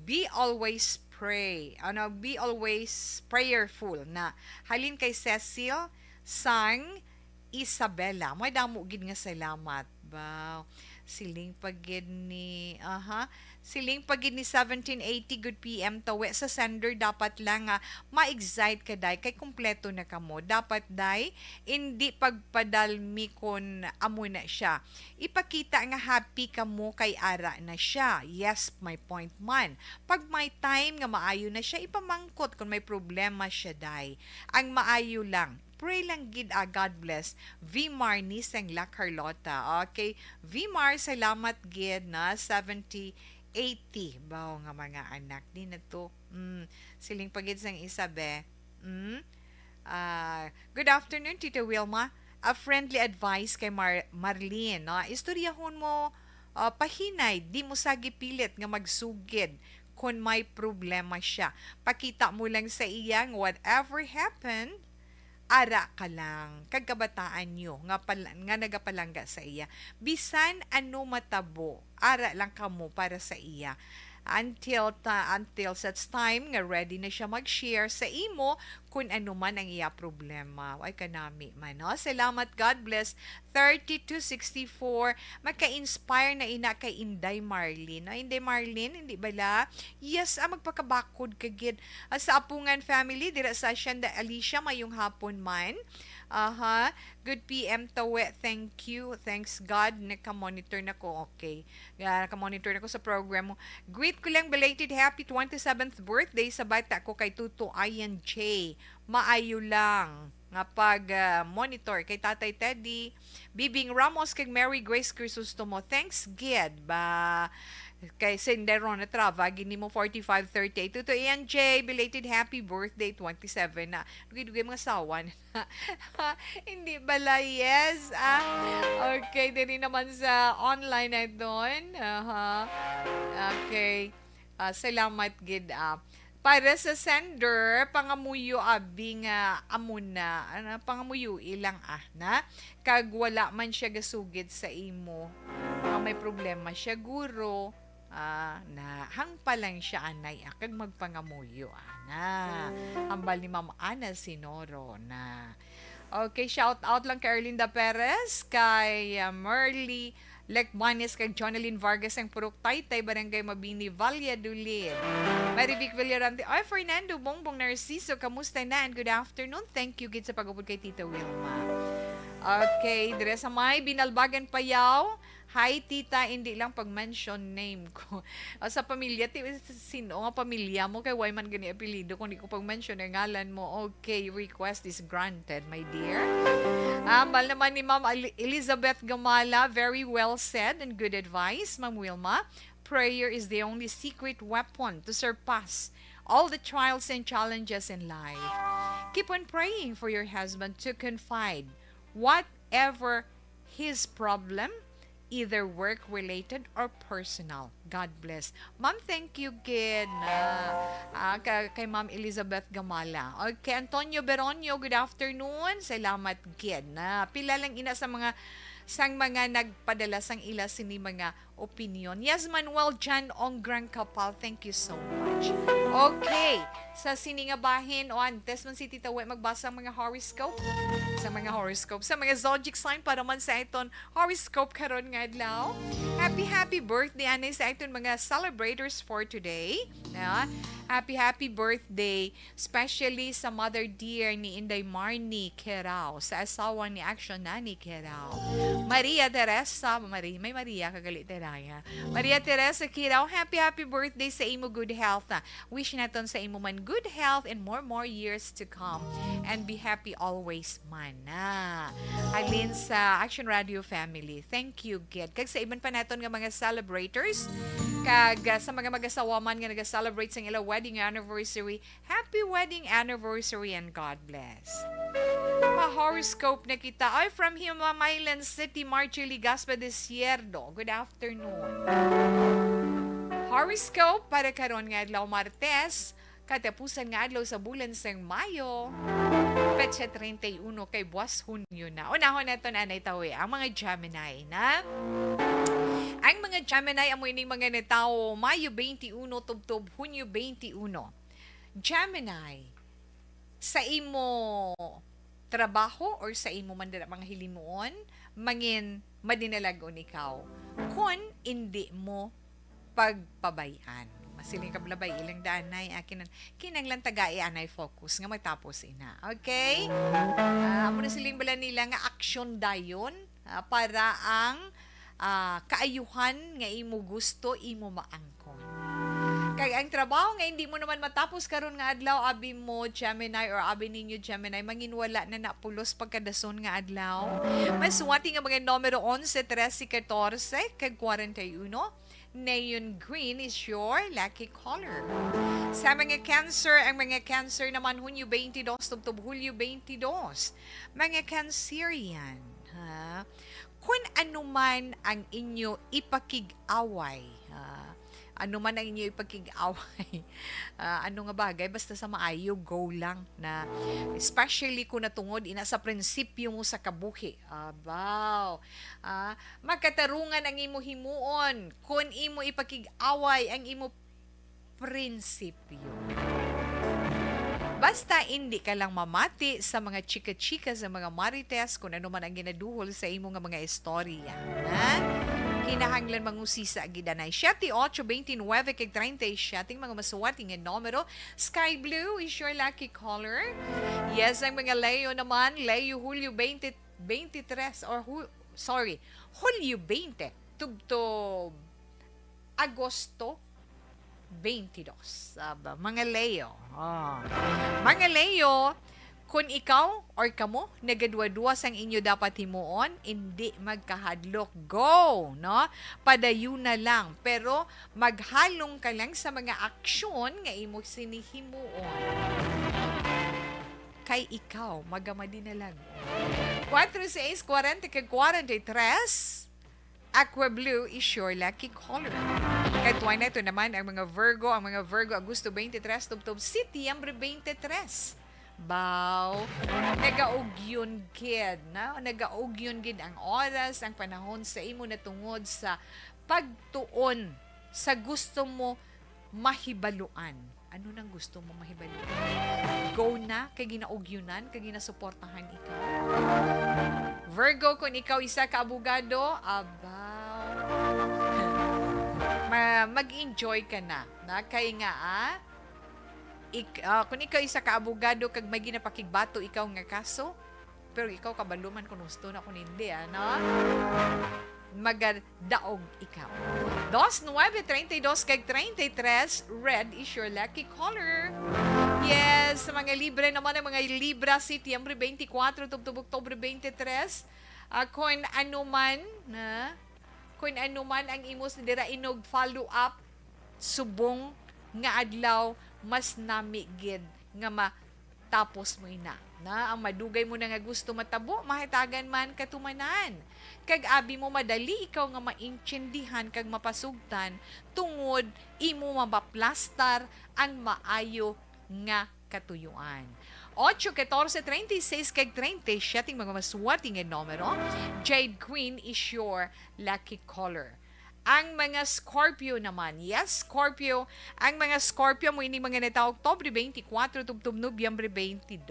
be always pray. Be always prayerful na. Halin kay Cecil sang Isabela. May damo gid nga salamat ba. Siling pagid ni siling pagid ni 1780 good PM tawe sa sender dapat lang ma-excite ka day kay kumpleto na kamo. Dapat day hindi pagpadalmi kon amo na siya. Ipakita nga happy kamo kay ara na siya. Yes, my point man. Pag may time nga maayo na siya, ipamangkot kung may problema siya day. Ang maayo lang pray lang gid God bless. Vmar ni Sengla Carlota. Okay, Vmar, salamat gid na 70-80 bao nga mga anak di na to. Siling pagid sang Isabe. Good afternoon, Tita Wilma. A friendly advice kay Marlene. No? Istoryahon mo pahinay, di mo sagi pilit nga magsugid kung may problema siya. Pakita mo lang sa iyang whatever happened, ara ka lang kagkabataan nyo nga nagapalangga sa iya, bisan ano matabo ara lang kamo para sa iya until such time nga ready na siya mag-share sa imo kung ano man ang iya problema. Ay kanami man, no? Salamat, God bless. 3264 maka-inspire na ina kay Inday Marlene. No? Inday Marlene, hindi bala? Yes, magpakabakod kagid sa Apungan family dira sa Shanda Alicia mayong hapon man. Good PM tawe. Thank you. Thanks God. Naka-monitor na ko. Okay. Naka-monitor na ko sa program mo. Greet ko lang belated happy 27th birthday sa bata ko kay Tuto Ayan J. Maayo lang nga pag-monitor kay Tatay Teddy. Bibing Ramos kay Mary Grace Crisostomo. Thanks God ba kay Sendero na Trava, gini mo 4538. Tuto Ian J, belated happy birthday 27 na. Dugay-dugay mga sawan. Hindi bala, yes. Okay, din naman sa online na doon. Okay. Salamat gid. Para sa sender, pangamuyo abing amuna. Pangamuyo ilang na. Kag wala man siya gasugid sa imo. May problema siya guro. Na hangpa lang siya anay akag magpangamuyo na hambal ni Ma'am Ana Sinoro na. Okay, shout out lang kay Erlinda Perez, kay Merly Lekmanes, kay Jonalyn Vargas ang Purok Taytay, Barangay Mabini, Valladolid. Marivic Villarante, ay Fernando Bongbong Narciso, kamusta na and good afternoon. Thank you gid sa pag-upod kay Tita Wilma. Okay, dire sa may Binalbagan Payaw. Hi, tita, hindi lang pag-mention name ko. Sa pamilya, sino nga pamilya mo? Kay why man gani apelido kung di ko pag-mention ang ngalan mo. Okay, request is granted, my dear. Bal naman ni Ma'am Elizabeth Gamala, very well said and good advice, Ma'am Wilma. Prayer is the only secret weapon to surpass all the trials and challenges in life. Keep on praying for your husband to confide whatever his problem, either work-related or personal. God bless. Ma'am, thank you, Gid. Kay Ma'am Elizabeth Gamala. Okay, Antonio Beronio, good afternoon. Salamat, Gid. Pila lang ina sa mga nagpadala sang ila sini mga opinion. Yes, Manuel Jan Ongrang Kapal, thank you so much. Okay, sa siningabahin o antes man si Tita We magbasa ang mga horoscope. Sa mga zodiac sign para man sa iton horoscope karon nga adlaw. Happy birthday anay sa iton mga celebrators for today. Happy birthday especially sa mother dear ni Inday Marnie Kerao, sa asawa ni Action Nani Kerao. Maria Teresa, may Maria kagalit teraya. Maria Teresa Kerao, happy birthday sa imo, good health. Wish naton sa imo man good health and more years to come and be happy always man. na. Halin sa Action Radio family. Thank you, Gid. Kag sa iban pa naton nga mga celebrators, kag sa mga mag-asawa man nga nag-celebrate sa ilang wedding anniversary, happy wedding anniversary and God bless. Ma-horoscope na kita. Ay, from Himamaylan City, Marjorie Ligaspa Desierdo. Good afternoon. Horoscope para karon nga adlaw Martes, katapusan nga adlaw sa bulan sang Mayo. Petsa 31 kay buwas Hunyo na. Unahon nato na tawi ang mga Gemini na. Ang mga Gemini amo ining mga netawo Mayo 21 tubtob Hunyo 21. Gemini, sa imo trabaho or sa imo man dira mga hilimuon, mangin madinalagon ikaw. Kung hindi mo pagpabayan. Masiling kablabay ilang daan na akin kinanglan tagai anay focus nga matapos ina. Okay? Amo na siling bala nila nga aksyon dayon para ang kaayuhan nga imo gusto imo maangkon. Kay ang trabaho nga hindi mo naman matapos karon nga adlaw abi mo Gemini or abi ninyo Gemini manginwala na napulos pagkadason nga adlaw. Masuwati nga mga numero 11, 13, 14 kag 41. Neon green is your lucky color. Sa mga Cancer, ang mga Cancer naman Hunyo 22 tubtob Hulyo 22. Mga Cancerian, ha? Kung ano man ang inyo ipakig-away, ano man ang inyo ipakig-away, ano nga bagay, basta sa maayo, go lang na, especially kung natungod ina sa prinsipyo mo sa kabuhi. Abaw. Magkatarungan ang imo himuon kung imo ipakig-away ang imo prinsipyo. Basta hindi ka lang mamati sa mga chika-chika sa mga marites kung ano man ang ginaduhol sa imo nga mga istorya. Kinahanglan mangusisa gidanay 7, 8, 29, kag 37 mga masuwating nga numero. Sky blue is your lucky color. Yes, ang mga Leo naman, Leo Hulyo 20, 23 or Hulyo 20 tubtob Agosto 22. Mga Leo. Mga Leo, kung ikaw or kamo nagadwa-dwa sang inyo dapat himuon, hindi magkahadlok. Go, no? Padayon na lang. Pero maghalong ka lang sa mga aksyon nga imo sinihimuon. Kay ikaw, magamadi na lang. 4, 6, 40, 43. Aqua blue is your lucky color. Katuwa na ito naman ang mga Virgo. Ang mga Virgo, Agosto 23, tubtob Setyembre 23. Baw, nagaugyon gid, na? Nagaugyon gid ang oras, ang panahon sa imo na tungod sa pagtuon sa gusto mo mahibaluan. Ano nang gusto mo mahibaluan? Go na, kay ginaugyonan, kay ginasuportahan ikaw. Virgo, kung ikaw isa ka abogado, abaw, mag-enjoy ka na. Kay nga, kung ikaw isa ka abogado kag may ginapakigbato ikaw nga kaso, pero ikaw kabaluman kung gusto na kung hindi, no? Magadaog ikaw. 2, 9, 32 kag 33, red is your lucky color. Yes, sa mga Libre naman, ang mga Libra, Setyembre 24, tubtob Oktubre 23, kung ano man ang imos dira inog follow up, subong nga adlaw, mas namigid nga matapos mo ina. Ang madugay mo na nga gusto matabo, mahitagan man katumanan. Kag abi mo madali ikaw nga maintindihan kag mapasugtan tungod imo mapaplastar ang maayo nga katuyuan. 8, 14, 36, kag 37 mga masuwating nga numero. Jade green is your lucky color. Ang mga Scorpio naman, yes, Scorpio, ang mga Scorpio mo ini mga neta Oktubre 24 tubtob Nobyembre 22.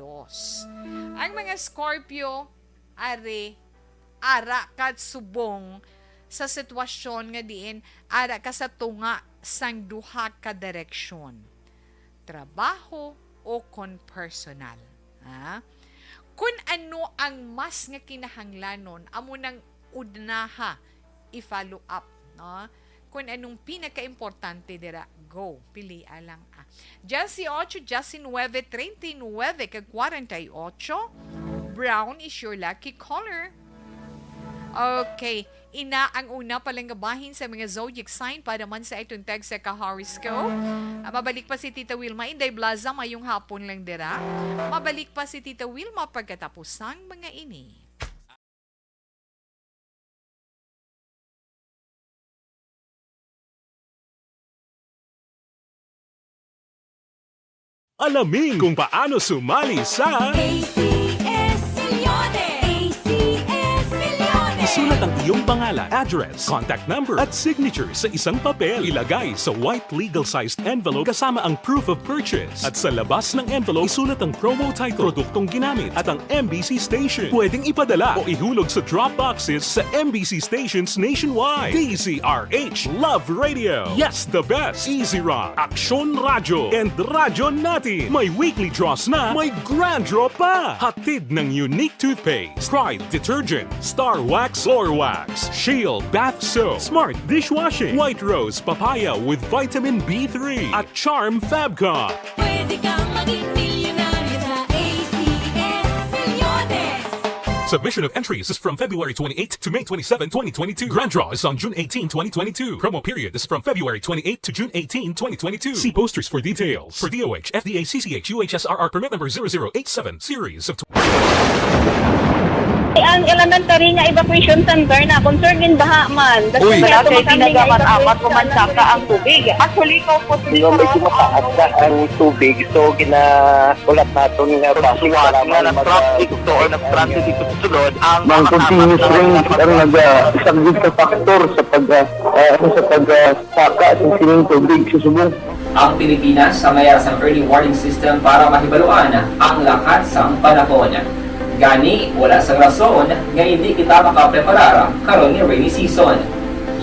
Ang mga Scorpio, ara kat subong sa sitwasyon nga diin, ara ka sa tunga sang duha ka direksyon. Trabaho o kon personal. Kung ano ang mas nga kinahanglanon, amo nang udnaha i-follow up. No? Kung anong pinaka-importante dira, go, pilia lang. Jesse 8, Jesse 9, 39, kag 48. brown is your lucky color. Okay, ina ang una palang gabahin sa mga zodiac sign para man sa itong tag sa ka-horoscope. Mabalik pa si Tita Wilma, Inday Blaza, mayong hapon lang dira. Mabalik pa si Tita Wilma pagkatapos ng mga ini. Alamin kung paano sumali sa isulat ang iyong pangalan, address, contact number at signature sa isang papel. Ilagay sa white legal-sized envelope kasama ang proof of purchase. At sa labas ng envelope, isulat ang promo title, produktong ginamit at ang MBC station. Pwedeng ipadala o ihulog sa drop boxes sa MBC stations nationwide. DZRH Love Radio. Yes, the best. Easy Rock, Aksyon Radyo, and Radyo Natin. May weekly draws na, may grand draw pa. Hatid ng unique toothpaste, Pride Detergent, Star Wax Floor Wax, Shield Bath Soap, Smart Dishwashing, White Rose Papaya with Vitamin B3 at Charm Fabcon. Pwede kang maging milyonaryo sa ACS Milyones. Submission of entries is from February 28 to May 27, 2022. Grand draw is on June 18, 2022. Promo period is from February 28 to June 18, 2022. See posters for details. For DOH, FDA, CCH, UHSRR permit number 0087, series of Ang elementary nga evacuation center na concern in baha man. Uy, Kasi dati tumakami nga ginagamat-amat evacuation kumansaka ang tubig. Actually, ikaw po Yung medyo mataas na ang tubig, so ginaulat natin nga pasuwat nga nag-trap dito or nag-transit dito sa sulod ang Mang continuous rain ang isang good factor sa pagsaka at sining tubig sa subong. Ang Pilipinas sa mayroon ng early warning system para mahibaluan ang lakas ng panahon. Gani, wala sa rason nga hindi kita makapreparar karon ni rainy season.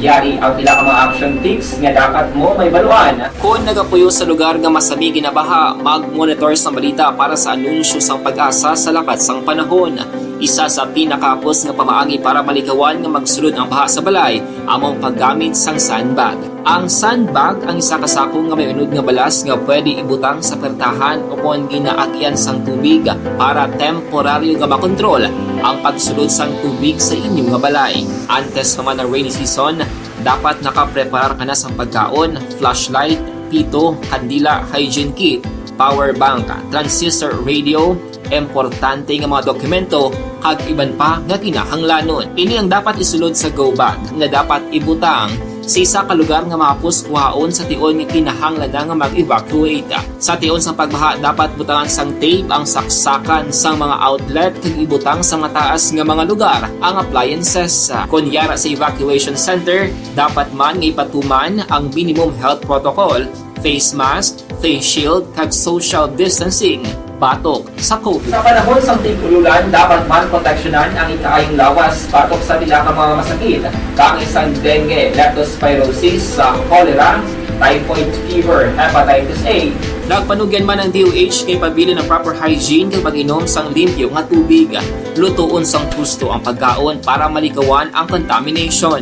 Yari ang pila ka mga action tips nga dapat mo may baluan. Kung nagapuyo sa lugar nga masabi ginabaha, mag-monitor sa balita para sa anunsyo sang pag-asa sa lakas sang panahon. Isa sa pinakapos nga pamaagi para malikawan nga magsulod ang baha sa balay, among paggamit sang sandbag. Ang sandbag ang isa ka sako nga may unod nga balas nga pwede ibutang sa pertahan upon ginaagyan sang tubig para temporaryo nga makontrol ang pagsulod sang tubig sa inyong nga balay. Antes naman ng rainy season, dapat nakapreparar ka na sang pagkaon, flashlight, pito, kandila, hygiene kit, power bank, transistor radio, importante nga mga dokumento kag iban pa nga kinahanglanon. Ini ang dapat isulod sa go bag nga dapat ibutang sa isa ka lugar nga mapus kuhaon sa tion nga kinahanglan nga mag-evacuate. Sa tion sa pagbaha dapat butangan sang tape ang saksakan sang mga outlet kag ibutang sa mataas nga mga lugar ang appliances. Kunyara sa evacuation center, dapat man nga ipatuman ang minimum health protocol, face mask, face shield kag social distancing batok sa COVID. Sa panahon sa tig-ululan, dapat man proteksyonan ang ikaayong lawas batok sa pila ka mga masakit. Kang isang dengue, leptospirosis, cholera, typhoid fever, hepatitis A. Nagpanugyan man ang DOH kay pabili ng proper hygiene kay pag-inom sang limpyo nga tubig. Lutuon sang gusto ang pagkaon para malikawan ang contamination.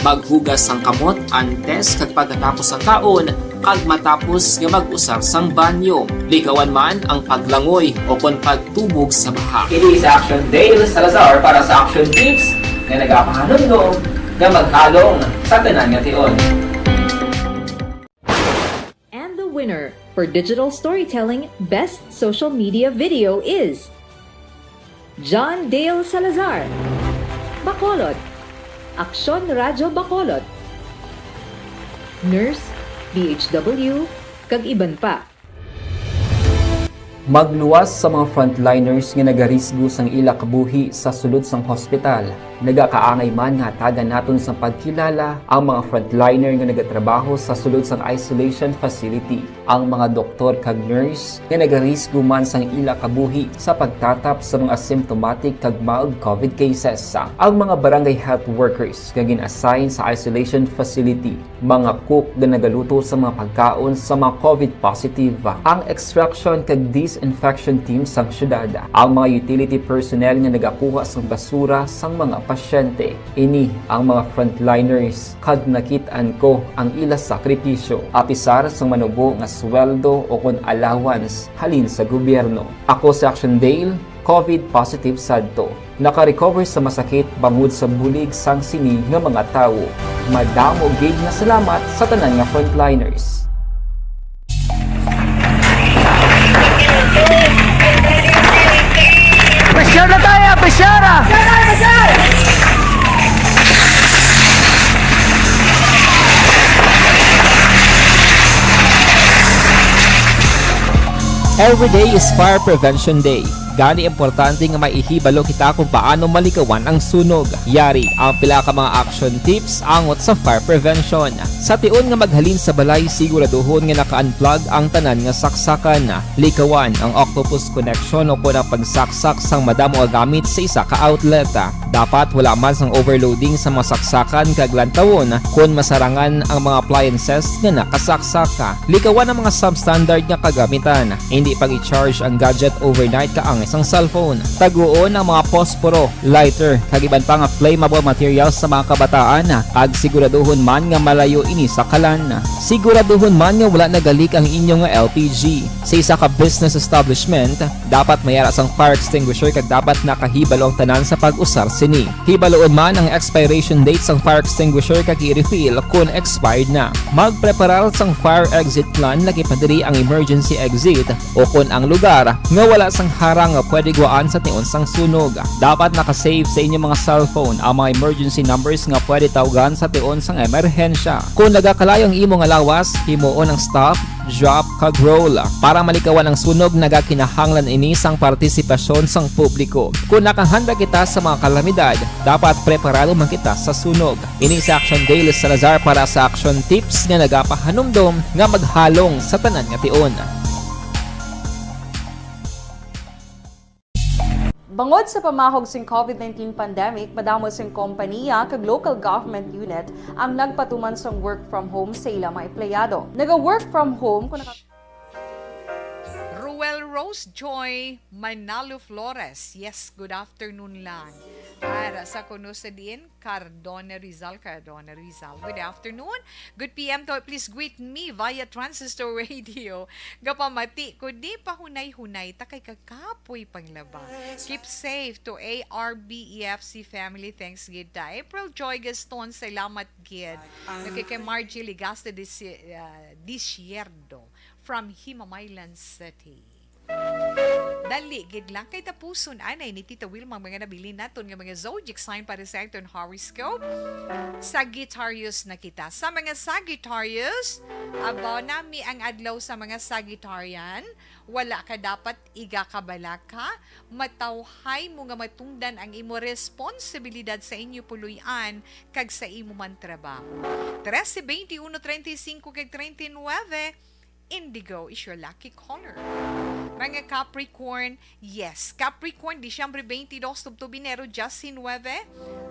Maghugas sang kamot antes kag pagkatapos ang kaon kag matapos nga mag-usar sang banyo. Likawan man ang paglangoy o kon pagtubog sa baha. Kini sa Action Dale Salazar para sa Action Tips nga nagapahanundong nga maghalong sa tanan nga tion. And the winner for Digital Storytelling Best Social Media Video is John Dale Salazar, Bacolod, Aksyon Radyo Bacolod, Nurse, DHW, kag iban pa. Magluwas sa mga frontliners nga nagarisgo sang ila kabuhi sa sulod sang hospital. Nagakaangay man nga tagan naton sa pagkilala ang mga frontliner nga nagatrabaho sa sulod sang isolation facility. Ang mga doktor kag nurse nga nagarisgo man sang ila kabuhi sa pagtatap sa mga asymptomatic kag mild COVID cases. Ang mga barangay health workers nga gin-assign sa isolation facility, mga cook nga nagaluto sa mga pagkaon sa mga COVID positive. Ang extraction kag disinfection team sang syudad, ang mga utility personnel nga nagakuha sang basura sang mga pasyente. Ini ang mga frontliners kag nakit-an ko ang ila sakripisyo apisar sang manubo nga sweldo o kon allowance halin sa gobyerno. Ako si Action Dale, COVID positive sadto. Naka-recover sa masakit bangod sa bulig sang sini nga mga tawo. Madamo gid nga salamat sa tanan nga frontliners. Pressure na tayo! Pressure! Every day is Fire Prevention Day. Gani importante nga maihibalo kita kung paano malikawan ang sunog. Yari ang pila ka mga action tips angot sa fire prevention. Sa tion nga maghalin sa balay, siguraduhon nga naka-unplug ang tanan nga saksakan. Likawan ang octopus connection o kung ang pagsaksak sang madamo nga gamit sa isa ka outlet. Dapat wala man sang overloading sa mga saksakan kag lantawon kung masarangan ang mga appliances nga nakasaksaka. Likawan ang mga substandard nga kagamitan. Hindi pag i-charge ang gadget overnight kaang isang cellphone. Taguon ang mga posporo, lighter, kag iban pa nga flammable materials sa mga kabataan. Ag siguraduhon man nga malayo ini sa kalan. Siguraduhon man nga wala nagalik ang inyong LPG. Sa isa ka business establishment, dapat mayara sang fire extinguisher kag dapat nakahibalo ang tanan sa pag-usar sini. Hibaloon man ang expiration date sang fire extinguisher kag i-refill kung expired na. Magpreparar sang fire exit plan lagi pa diri ang emergency exit o kung ang lugar nga wala sang harang nga pwede guaan sa tion sang sunog. Dapat nakasave sa inyong mga cellphone ang mga emergency numbers nga pwede tawagan sa tion sang emerhensya. Kung nagakalayo ang imong alawas, himuon ang stop, drop, kag roll. Para malikawan ang sunog, nagakinahanglan ini sang partisipasyon sang publiko. Kung nakahanda kita sa mga kalamidad, dapat preparado man kita sa sunog. Ini sa Action Daily Salazar para sa action tips nga nagapahanumdom nga maghalong sa tanan nga tion. Bangod sa pamahog sing COVID-19 pandemic, madamo sing kompanya kag local government unit ang nagpatuman sang work from home sa ilang mga empleyado. Naga-work from home kung Ruel Rose Joy Manalo Flores. Yes, good afternoon lang. Para sa kuno sa din, Cardona Rizal. Good afternoon. Good PM to. Please greet me via Transistor Radio. Gapamati ko di pa hunay-hunay ta kay kakapoy panglaba. Keep safe to ARBEFC family. Thanks gid ta. April Joy Gaston, salamat gid. Kay Margie Ligaste Disierdo from Himamaylan City. Dali, gid lang kay tapuson anay ni Tita Wilma mga nabili naton nga mga zodiac sign para sa aton horoscope. Sagittarius na kita. Sa mga Sagittarius, aba nami ang adlaw sa mga Sagittarian, wala ka dapat igakabala ka, matawhay mo nga matungdan ang imo responsibilidad sa inyo puluyan kag sa imo man trabaho. 13, 21, 35 kag 39, indigo is your lucky color. Mga Capricorn, yes, Capricorn, Disyembre 22, Tubto-Binero, Justin 9.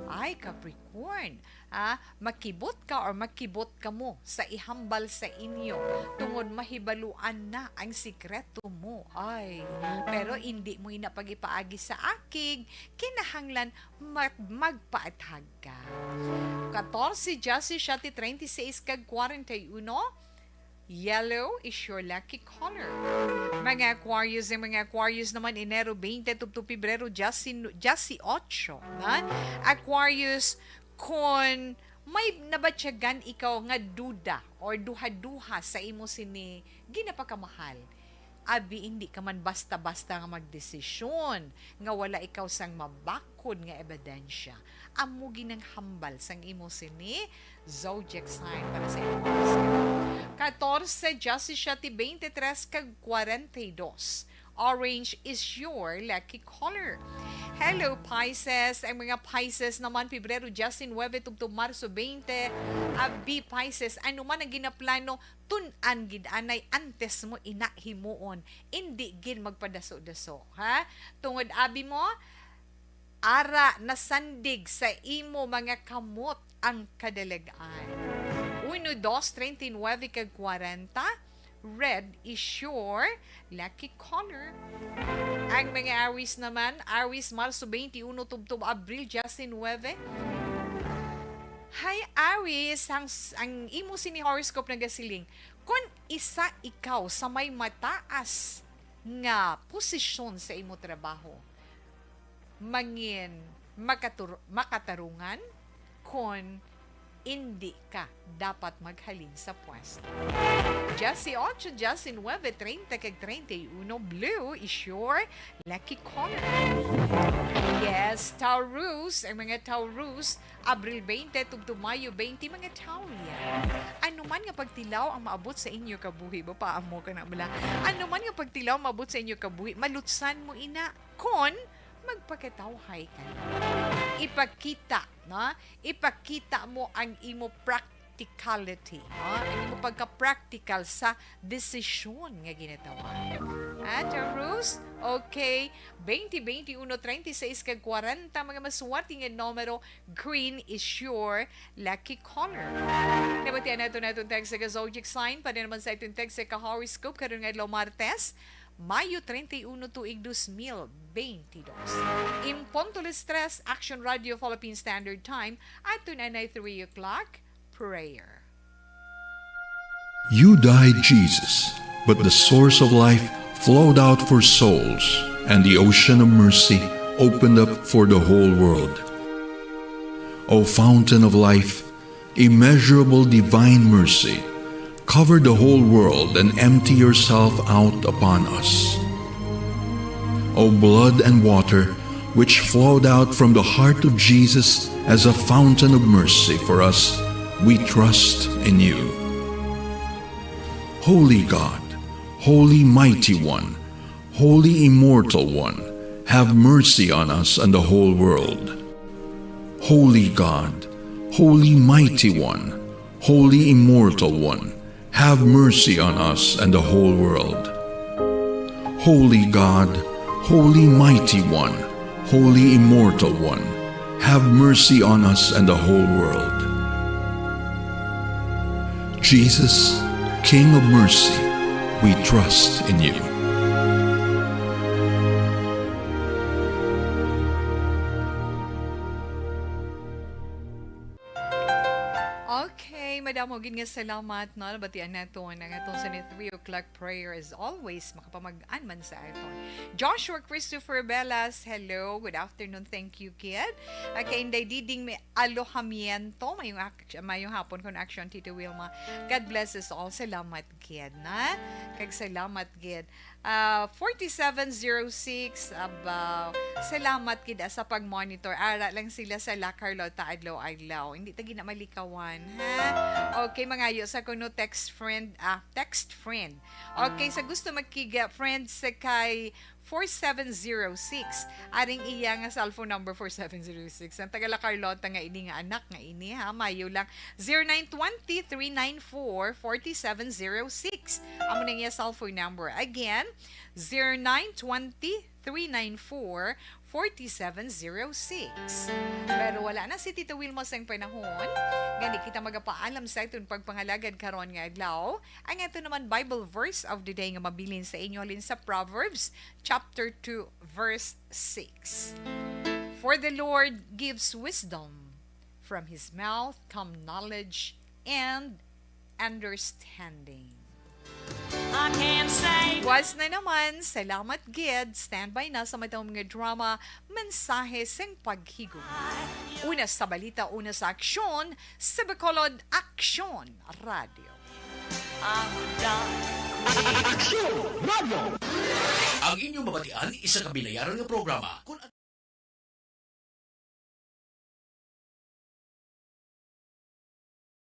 Ay, Capricorn, makibot ka or makibot ka mo sa ihambal sa inyo tungod mahibaluan na ang sikreto mo. Ay, pero hindi mo inapag-ipaagi sa akig, kinahanglan magpaatag ka. 14, Justin, 36, kag 41, yellow is your lucky color. Mga Aquarius naman, Enero 20 to Pebrero, Jasi 8. Na? Aquarius, kung may nabatyagan ikaw nga duda or duha-duha sa imo sini, ginapakamahal. Abi, hindi ka man basta-basta nga magdesisyon nga wala ikaw sang mabakod nga ebidensya. Amo ginang hambal sang imo sini zodiac sign para sa imo. 14, Justice 23 kag 42. Orange is your lucky color. Hello Pisces, ang mga Pisces naman Pebrero, Justin 9 to Marso 20. Abi Pisces, ano man ang ginaplano, tun-an gid anay antes mo inahimuon. Indi gid magpadaso-daso, ha? Tungod abi mo, ara nasandig sa imo mga kamot ang kadalagaan. 1, 2, 39 kag 40. Red is your lucky color. Ang mga Aries naman, Aries Marso 21 tubtob Abril Justin 9. Hi Aries, ang imo sini horoscope na gasiling. Kung isa ikaw sa may mataas nga posisyon sa imo trabaho, mangin makatarungan kung hindi ka dapat maghalin sa pwesto. Jesse 8, Jesse 9, 30 kag 31, blue is your lucky color. Yes, Taurus, ang mga Taurus, Abril 20 tugtong Mayo 20, mga Taurian. Ano man nga pagtilaw ang maabot sa inyo kabuhi, ba paamo ka na bala? Ano man nga pagtilaw maabot sa inyo kabuhi, malutsan mo ina kon magpakatawhay ka na. Ipakita, no? Ipakita mo ang imo practicality, no? Ang imo pagka-practical sa desisyon nga ginatawa. Taurus, okay, 20, 21, 36 kag 40 mga maswerte nga numero, green is your lucky color. Nabatian nato text sa zodiac sign, pa naman sa itong text sa horoscope karon nga adlaw Martes, Mayo 31 tuig 2022. Impuntual Stress, Action Radio Philippine Standard Time at tunay 3 o'clock, prayer. You died, Jesus, but the source of life flowed out for souls, and the ocean of mercy opened up for the whole world. O fountain of life, immeasurable divine mercy, cover the whole world and empty yourself out upon us. O blood and water, which flowed out from the heart of Jesus as a fountain of mercy for us, we trust in you. Holy God, Holy Mighty One, Holy Immortal One, have mercy on us and the whole world. Holy God, Holy Mighty One, Holy Immortal One, have mercy on us and the whole world. Holy God, Holy Mighty One, Holy Immortal One, have mercy on us and the whole world. Jesus, King of mercy, we trust in you. Okay, madam, hugin nga salamat, no? Batian na ito, ang atong sa 3 o'clock prayer as always, makapamag-an man sa aton. Joshua Christopher Bellas, hello, good afternoon, thank you, kid. Kay Inday Diding may alohamiento, mayong hapon kon action, Tito Wilma. God bless us all, salamat, kid, na? Kag salamat, kid. 4706, salamat kid sa pag-monitor. Ara lang sila sa La Carlota adlaw-adlaw. Hindi tagi na malikawan, ha? Okay, mangayo sa kuno text friend. Okay, sa gusto magkiga friend sa kay 4706. Aring iya nga cellphone number 4706. Ang taga La Carlota nga ini nga anak nga ini, ha? Mayo lang 0920-394-4706. Amo na iya cellphone number. Again, 0920-394-4706. Pero wala na si Tito Wilma sa panahon. Gani kita magapaalam sa itong pagpangalagad karon nga adlaw. Ang ito naman Bible verse of the day nga mabilin sa inyo halin sa Proverbs chapter 2 verse 6. For the Lord gives wisdom, from his mouth come knowledge and understanding. I can't say Was na naman, salamat gid, standby na sa matang mga drama, mensahe sing paghigom. Una sa balita, una sa aksyon, sa Bacolod Aksyon Radio. Ang inyong mabatian, isa kabilayaran ng programa.